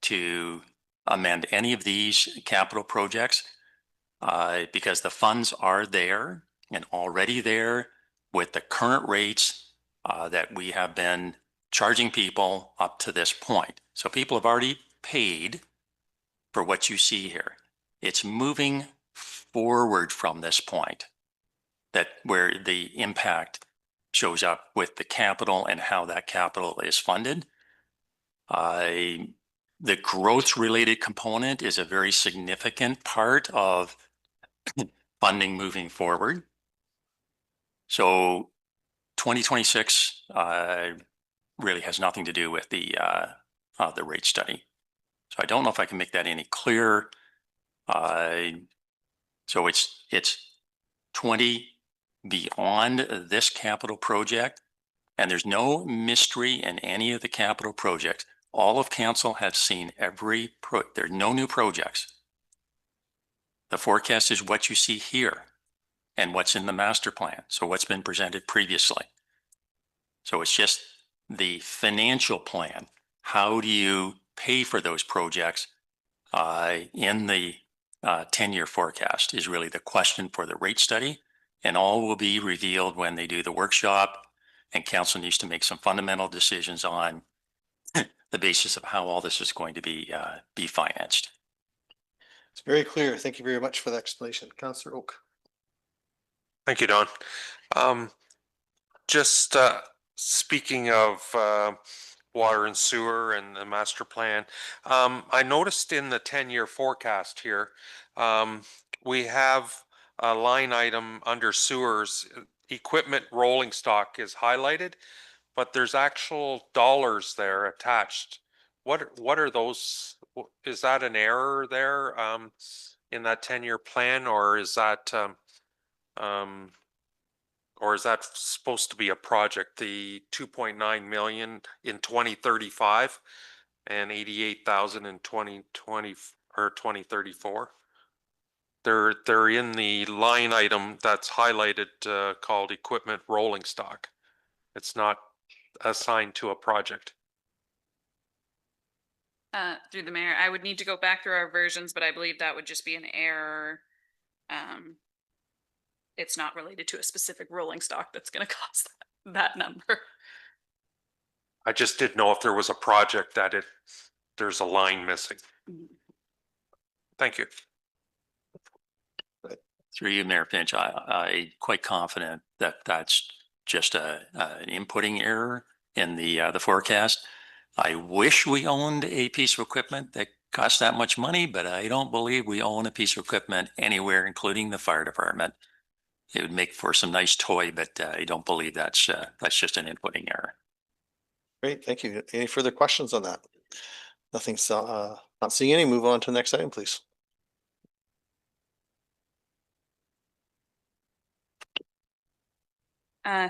to amend any of these capital projects because the funds are there and already there with the current rates that we have been charging people up to this point. So people have already paid for what you see here. It's moving forward from this point that where the impact shows up with the capital and how that capital is funded. The growth related component is a very significant part of funding moving forward. So 2026 really has nothing to do with the rate study. So I don't know if I can make that any clearer. So it's 20 beyond this capital project, and there's no mystery in any of the capital projects. All of council has seen there's no new projects. The forecast is what you see here and what's in the master plan. So what's been presented previously. So it's just the financial plan. How do you pay for those projects in the 10-year forecast is really the question for the rate study, and all will be revealed when they do the workshop, and council needs to make some fundamental decisions on the basis of how all this is going to be financed. It's very clear. Thank you very much for the explanation. Councillor Oak. Thank you, Don. Just speaking of water and sewer and the master plan, I noticed in the 10-year forecast here, we have a line item under sewers, equipment rolling stock is highlighted, but there's actual dollars there attached. What are those? Is that an error there in that 10-year plan, or is that supposed to be a project? The 2.9 million in 2035 and 88,000 in 2020 or 2034. They're in the line item that's highlighted called equipment rolling stock. It's not assigned to a project. Through the mayor, I would need to go back through our versions, but I believe that would just be an error. It's not related to a specific rolling stock that's going to cost that number. I just didn't know if there was a project that there's a line missing. Thank you. Through you, Mayor Finch, I'm quite confident that that's just an inputting error in the forecast. I wish we owned a piece of equipment that costs that much money, but I don't believe we own a piece of equipment anywhere, including the fire department. It would make for some nice toy, but I don't believe that's just an inputting error. Great, thank you. Any further questions on that? Nothing, not seeing any. Move on to the next item, please.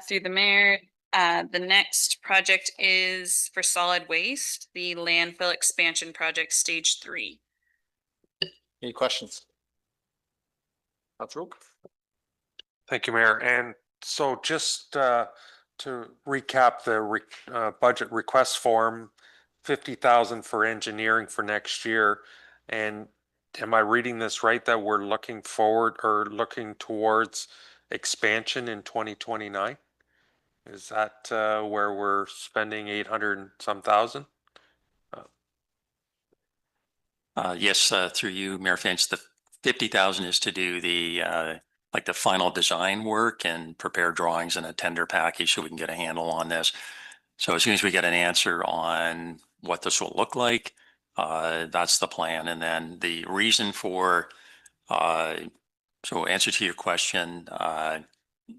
Through the mayor, the next project is for solid waste, the landfill expansion project, stage 3. Any questions? Councillor Oak. Thank you, Mayor. And so just to recap the budget request form, 50,000 for engineering for next year. And am I reading this right that we're looking forward or looking towards expansion in 2029? Is that where we're spending 800 and some thousand? Yes, through you, Mayor Finch, the 50,000 is to do the like the final design work and prepare drawings and a tender package so we can get a handle on this. So as soon as we get an answer on what this will look like, that's the plan. And then the reason for, so answer to your question,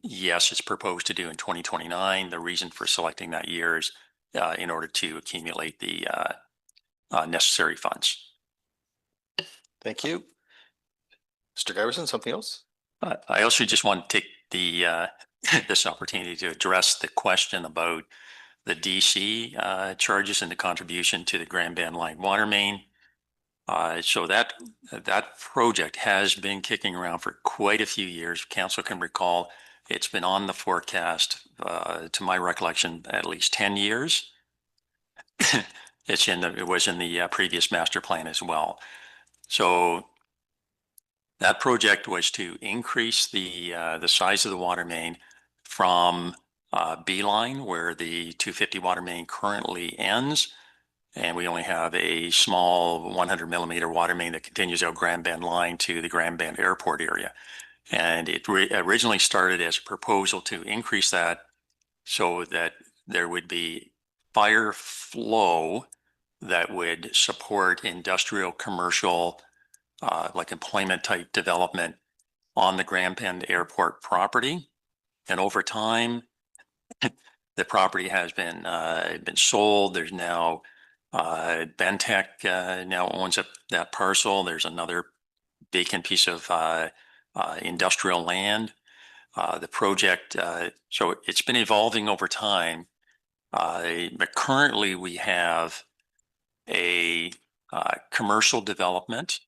yes, it's proposed to do in 2029. The reason for selecting that year is in order to accumulate the necessary funds. Thank you. Mr. Giverson, something else? I also just want to take the this opportunity to address the question about the DC charges and the contribution to the Grand Bend Line water main. So that project has been kicking around for quite a few years. Council can recall It's been on the forecast, to my recollection, at least 10 years. It was in the previous master plan as well. So that project was to increase the size of the water main from Beeline, where the 250 water main currently ends, and we only have a small 100 millimeter water main that continues out Grand Bend line to the Grand Bend Airport area. And it originally started as a proposal to increase that so that there would be fire flow that would support industrial, commercial, like employment type development on the Grand Bend Airport property. And over time, the property has been sold. There's now Bentec now owns that parcel. There's another vacant piece of industrial land. The project, so it's been evolving over time. But currently we have a commercial development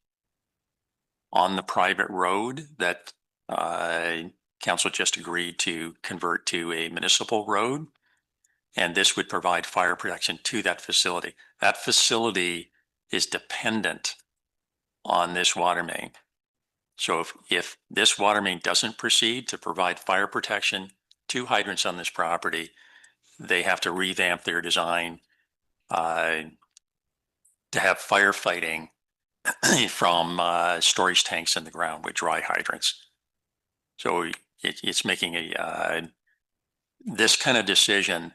on the private road that council just agreed to convert to a municipal road. And this would provide fire protection to that facility. That facility is dependent on this water main. So if this water main doesn't proceed to provide fire protection to hydrants on this property, they have to revamp their design to have firefighting from storage tanks in the ground with dry hydrants. So it's making this kind of decision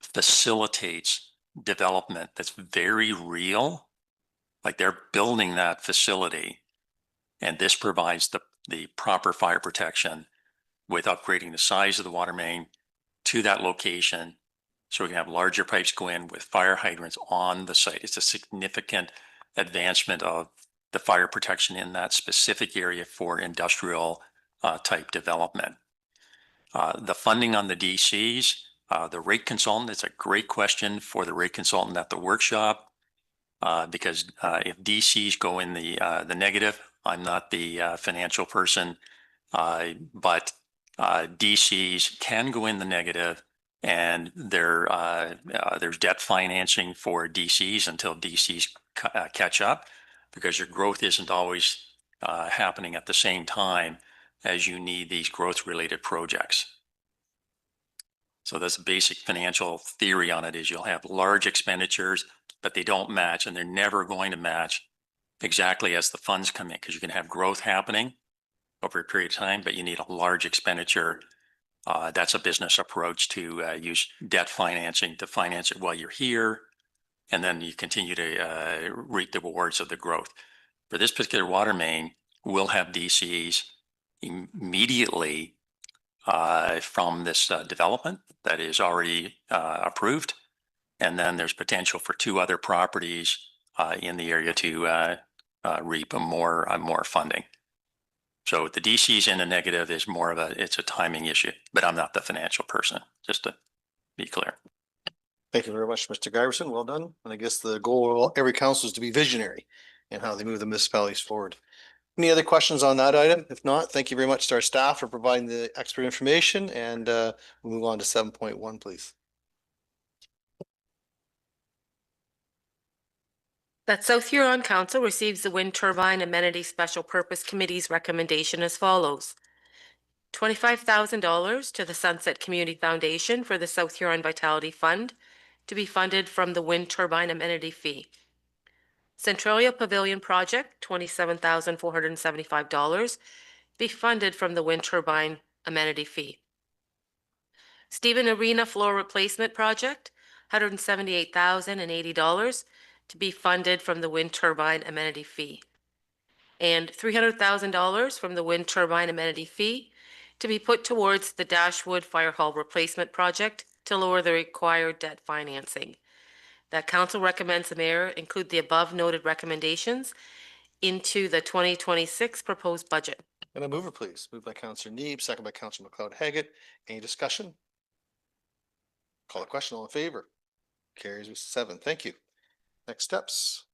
facilitates development that's very real. Like they're building that facility, and this provides the proper fire protection with upgrading the size of the water main to that location. So we can have larger pipes go in with fire hydrants on the site. It's a significant advancement of the fire protection in that specific area for industrial type development. The funding on the DCs, the rate consultant, it's a great question for the rate consultant at the workshop, because if DCs go in the negative, I'm not the financial person, but DCs can go in the negative, and there's debt financing for DCs until DCs catch up, because your growth isn't always happening at the same time as you need these growth related projects. So that's the basic financial theory on it, is you'll have large expenditures, but they don't match, and they're never going to match exactly as the funds come in, because you can have growth happening over a period of time, but you need a large expenditure. That's a business approach to use debt financing to finance it while you're here, and then you continue to reap the rewards of the growth. For this particular water main, we'll have DCs immediately from this development that is already approved. And then there's potential for 2 other properties in the area to reap more funding. So the DCs in the negative is more of it's a timing issue, but I'm not the financial person, just to be clear. Thank you very much, Mr. Giverson. Well done. And I guess the goal of every council is to be visionary in how they move the municipalities forward. Any other questions on that item? If not, thank you very much to our staff for providing the expert information, and we'll move on to 7.1, please. That South Huron Council receives the Wind Turbine Amenity Special Purpose Committee's recommendation as follows. $25,000 to the Sunset Community Foundation for the South Huron Vitality Fund to be funded from the Wind Turbine Amenity Fee. Centralia Pavilion Project, $27,475, be funded from the Wind Turbine Amenity Fee. Stephen Arena Floor Replacement Project, $178,080, to be funded from the Wind Turbine Amenity Fee. And $300,000 from the Wind Turbine Amenity Fee to be put towards the Dashwood Fire Hall Replacement Project to lower the required debt financing. That council recommends the mayor include the above noted recommendations into the 2026 proposed budget. And a mover, please. Moved by Councillor Neeb, second by Councillor McLeod-Haggett. Any discussion? Call the question. All in favor? Carries with 7. Thank you. Next steps.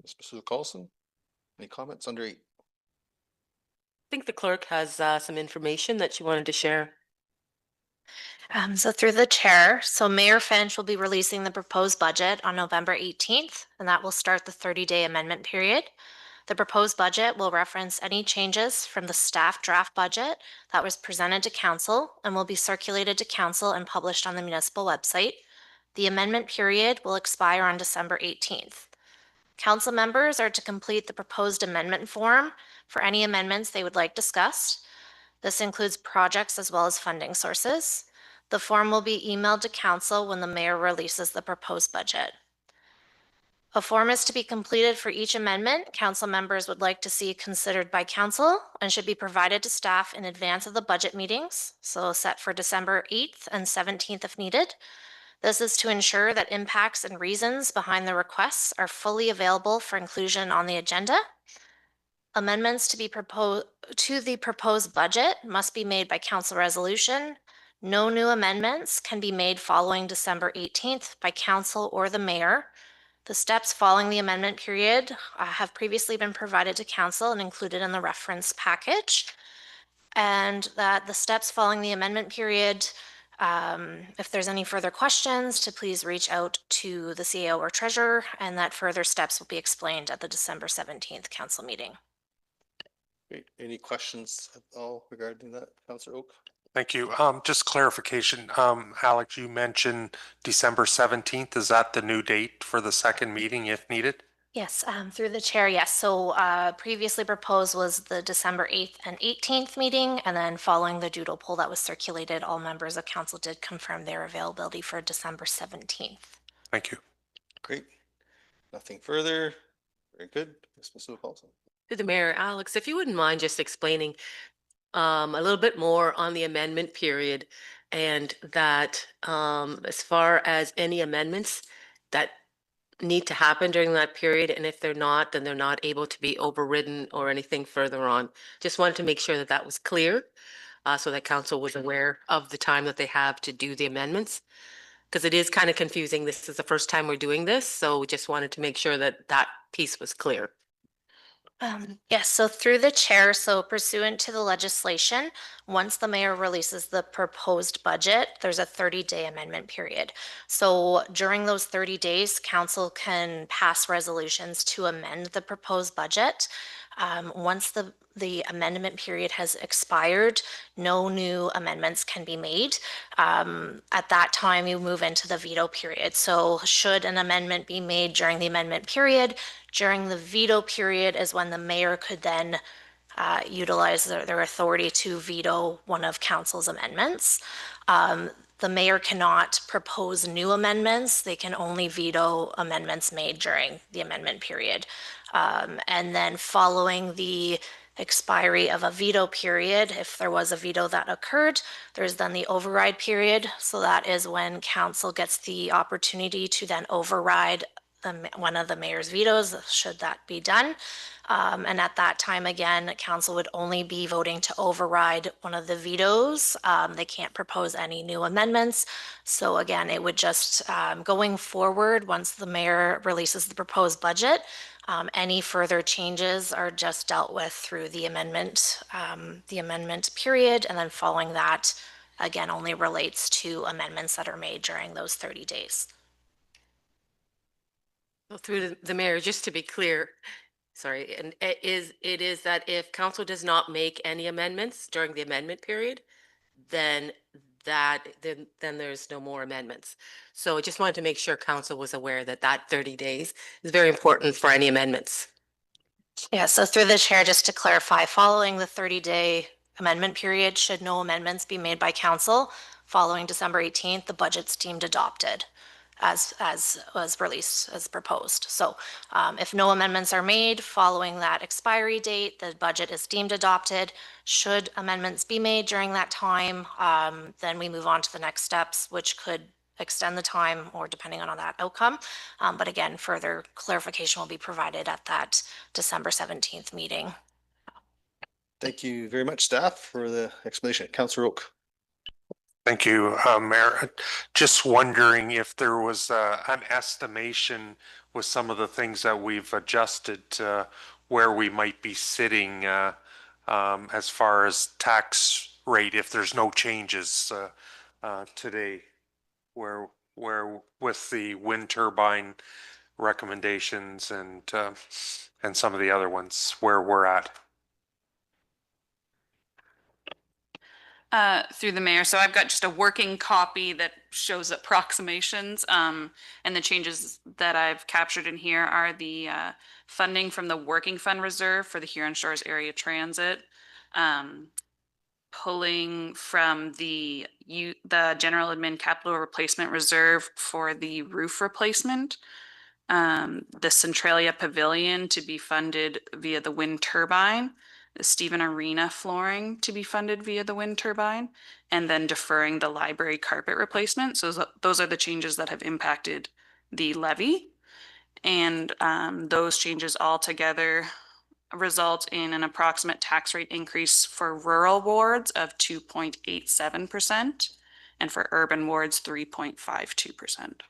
Ms. Basula Carlson, any comments under 8? think the clerk has some information that she wanted to share. So through the chair, so Mayor Finch will be releasing the proposed budget on November 18th, and that will start the 30-day amendment period. The proposed budget will reference any changes from the staff draft budget that was presented to council and will be circulated to council and published on the municipal website. The amendment period will expire on December 18th. Council members are to complete the proposed amendment form for any amendments they would like discussed. This includes projects as well as funding sources. The form will be emailed to council when the mayor releases the proposed budget. A form is to be completed for each amendment council members would like to see considered by council and should be provided to staff in advance of the budget meetings, so set for December 8th and 17th if needed. This is to ensure that impacts and reasons behind the requests are fully available for inclusion on the agenda. Amendments to be proposed to the proposed budget must be made by council resolution. No new amendments can be made following December 18th by council or the mayor. The steps following the amendment period have previously been provided to council and included in the reference package. And that the steps following the amendment period, if there's any further questions, to please reach out to the CAO or treasurer, and that further steps will be explained at the December 17th council meeting. Great. Any questions at all regarding that, Councillor Oak? Thank you. Just clarification. Alex, you mentioned December 17th. Is that the new date for the second meeting if needed? Yes, through the chair, yes. So previously proposed was the December 8th and 18th meeting, and then following the doodle poll that was circulated, all members of council did confirm their availability for December 17th. Thank you. Great. Nothing further. Very good. Ms. Paulson. To the mayor, Alex, if you wouldn't mind just explaining a little bit more on the amendment period, and that as far as any amendments that need to happen during that period, and if they're not, then they're not able to be overridden or anything further on. Just wanted to make sure that that was clear, so that council was aware of the time that they have to do the amendments, because it is kind of confusing. This is the first time we're doing this, so we just wanted to make sure that that piece was clear. Yes, so through the chair, so pursuant to the legislation, once the mayor releases the proposed budget, there's a 30-day amendment period. So during those 30 days, council can pass resolutions to amend the proposed budget. Once the amendment period has expired, no new amendments can be made. At that time, you move into the veto period. So should an amendment be made during the amendment period, during the veto period is when the mayor could then utilize their authority to veto one of council's amendments. The mayor cannot propose new amendments. They can only veto amendments made during the amendment period. And then following the expiry of a veto period, if there was a veto that occurred, there's then the override period. So that is when council gets the opportunity to then override one of the mayor's vetoes, should that be done. And at that time, again, council would only be voting to override one of the vetoes. They can't propose any new amendments. So again, it would just, going forward, once the mayor releases the proposed budget, any further changes are just dealt with through the amendment period. And then following that, again, only relates to amendments that are made during those 30 days. So through the mayor, just to be clear, sorry, and it is that if council does not make any amendments during the amendment period, then there's no more amendments. So I just wanted to make sure council was aware that that 30 days is very important for any amendments. Yeah, so through the chair, just to clarify, following the 30-day amendment period, should no amendments be made by council, following December 18th, the budget's deemed adopted as was released as proposed. So if no amendments are made following that expiry date, the budget is deemed adopted. Should amendments be made during that time, then we move on to the next steps, which could extend the time or depending on that outcome. But again, further clarification will be provided at that December 17th meeting. Thank you very much, staff, for the explanation. Councillor Oak. Thank you, Mayor. Just wondering if there was an estimation with some of the things that we've adjusted where we might be sitting as far as tax rate, if there's no changes today, where with the wind turbine recommendations and some of the other ones, where we're at. Through the mayor. So I've got just a working copy that shows approximations. And the changes that I've captured in here are the funding from the working fund reserve for the Huron Shores Area Transit. Pulling from the general admin capital replacement reserve for the roof replacement. The Centralia Pavilion to be funded via the wind turbine, the Stephen Arena flooring to be funded via the wind turbine, and then deferring the library carpet replacement. So those are the changes that have impacted the levy. And those changes all together result in an approximate tax rate increase for rural wards of 2.87% and for urban wards 3.52%.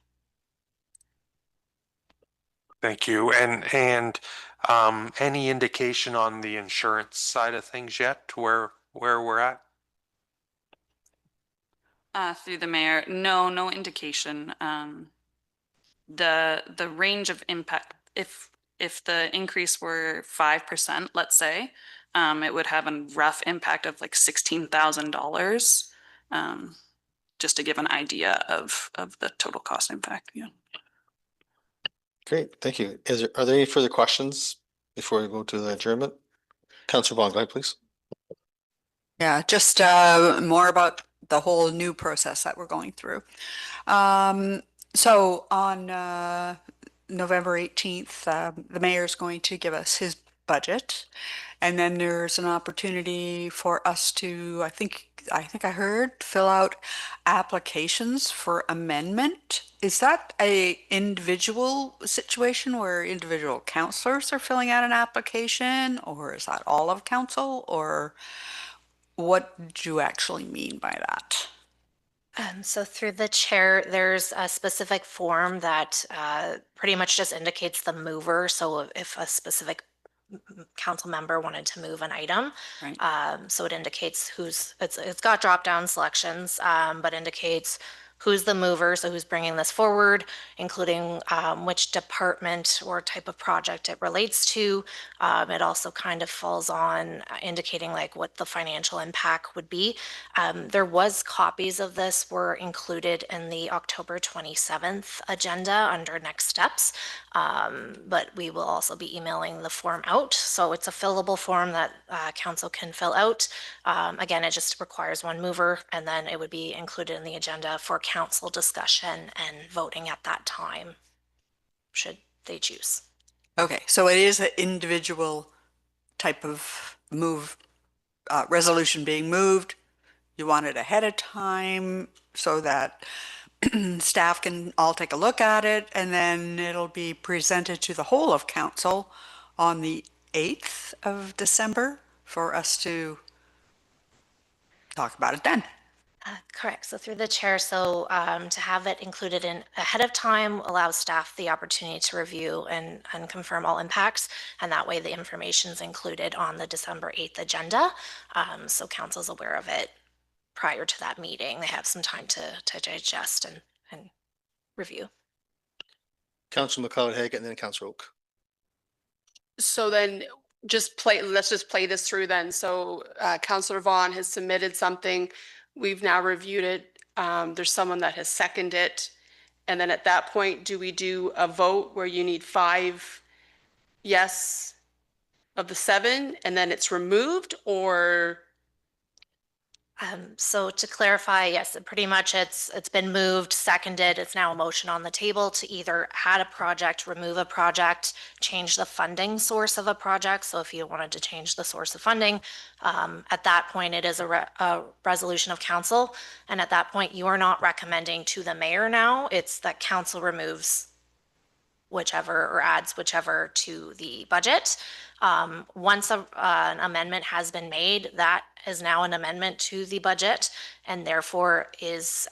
Thank you. And any indication on the insurance side of things yet, where we're at? Through the mayor, no indication. The range of impact, if the increase were 5%, let's say, it would have a rough impact of like $16,000. Just to give an idea of the total cost impact. Yeah. Great, thank you. Are there any further questions before we go to the adjournment? Councillor Vaughn, go ahead, please. Yeah, just more about the whole new process that we're going through. So on November 18th, the mayor's going to give us his budget. And then there's an opportunity for us to, I think I heard, fill out applications for amendment. Is that a individual situation where individual councillors are filling out an application, or is that all of council, or what do you actually mean by that? So through the chair, there's a specific form that pretty much just indicates the mover. So if a specific council member wanted to move an item, Right. So it indicates it's got drop down selections, but indicates who's the mover, so who's bringing this forward, including which department or type of project it relates to. It also kind of falls on indicating like what the financial impact would be. There was copies of this were included in the October 27th agenda under next steps, but we will also be emailing the form out. So it's a fillable form that council can fill out. Again, it just requires one mover, and then it would be included in the agenda for council discussion and voting at that time, should they choose. Okay, so it is an individual type of move, resolution being moved. You want it ahead of time so that staff can all take a look at it, and then it'll be presented to the whole of council on the 8th of December for us to talk about it then. Correct. So through the chair, so to have it included in ahead of time allows staff the opportunity to review and confirm all impacts. And that way the information is included on the December 8th agenda. So council's aware of it prior to that meeting. They have some time to digest and review. Councillor McLeod-Haggett and then Councillor Oak. So then let's just play this through then. So Councillor Vaughn has submitted something. We've now reviewed it. There's someone that has seconded it. And then at that point, do we do a vote where you need 5 yes of the 7 and then it's removed, or? So to clarify, yes, pretty much it's been moved, seconded. It's now a motion on the table to either add a project, remove a project, change the funding source of a project. So if you wanted to change the source of funding, at that point, it is a resolution of council. And at that point, you are not recommending to the mayor now. It's that council removes whichever or adds whichever to the budget. Once an amendment has been made, that is now an amendment to the budget, and therefore is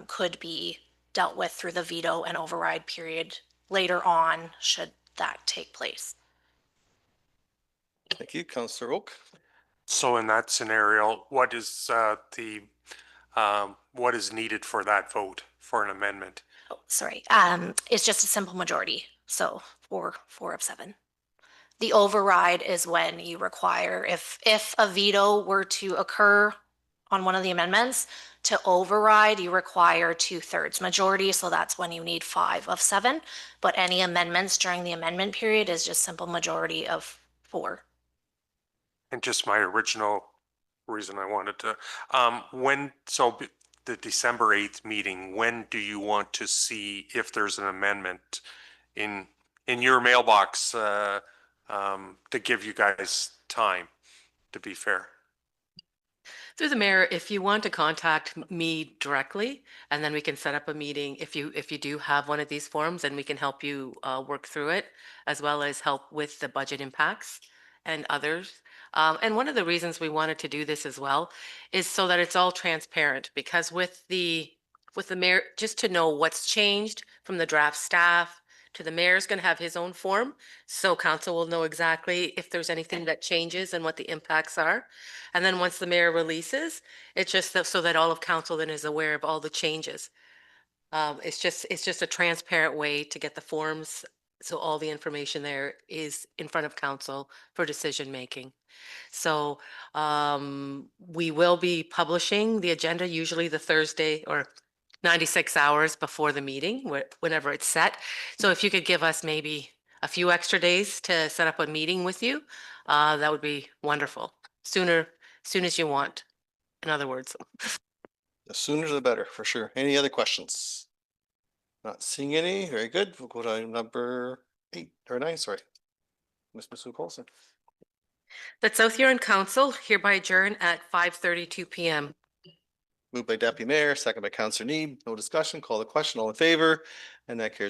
could be dealt with through the veto and override period later on, should that take place. Thank you, Councillor Oak. So in that scenario, what is what is needed for that vote for an amendment? Oh, sorry. It's just a simple majority. So 4 of 7. The override is when you require, if a veto were to occur on one of the amendments, to override, you require 2/3 majority. So that's when you need 5 of 7. But any amendments during the amendment period is just simple majority of 4. And just my original reason I wanted to, the December 8th meeting, when do you want to see if there's an amendment in your mailbox, to give you guys time, to be fair? Through the mayor, if you want to contact me directly, and then we can set up a meeting if you do have one of these forms, and we can help you work through it, as well as help with the budget impacts and others. And one of the reasons we wanted to do this as well is so that it's all transparent, because with the mayor, just to know what's changed from the draft staff to the mayor's going to have his own form, so council will know exactly if there's anything that changes and what the impacts are. And then once the mayor releases, it's just so that all of council then is aware of all the changes. It's just a transparent way to get the forms, so all the information there is in front of council for decision making. So we will be publishing the agenda usually the Thursday or 96 hours before the meeting, whenever it's set. So if you could give us maybe a few extra days to set up a meeting with you, that would be wonderful. Soon as you want, in other words. The sooner the better, for sure. Any other questions? Not seeing any. Very good. We'll go to item number 8 or 9, sorry. Ms. Sue Colson. That South Huron Council hereby adjourn at 5:32 p.m. Moved by Deputy Mayor, second by Councillor Neeb. No discussion. Call the question. All in favor? And that carries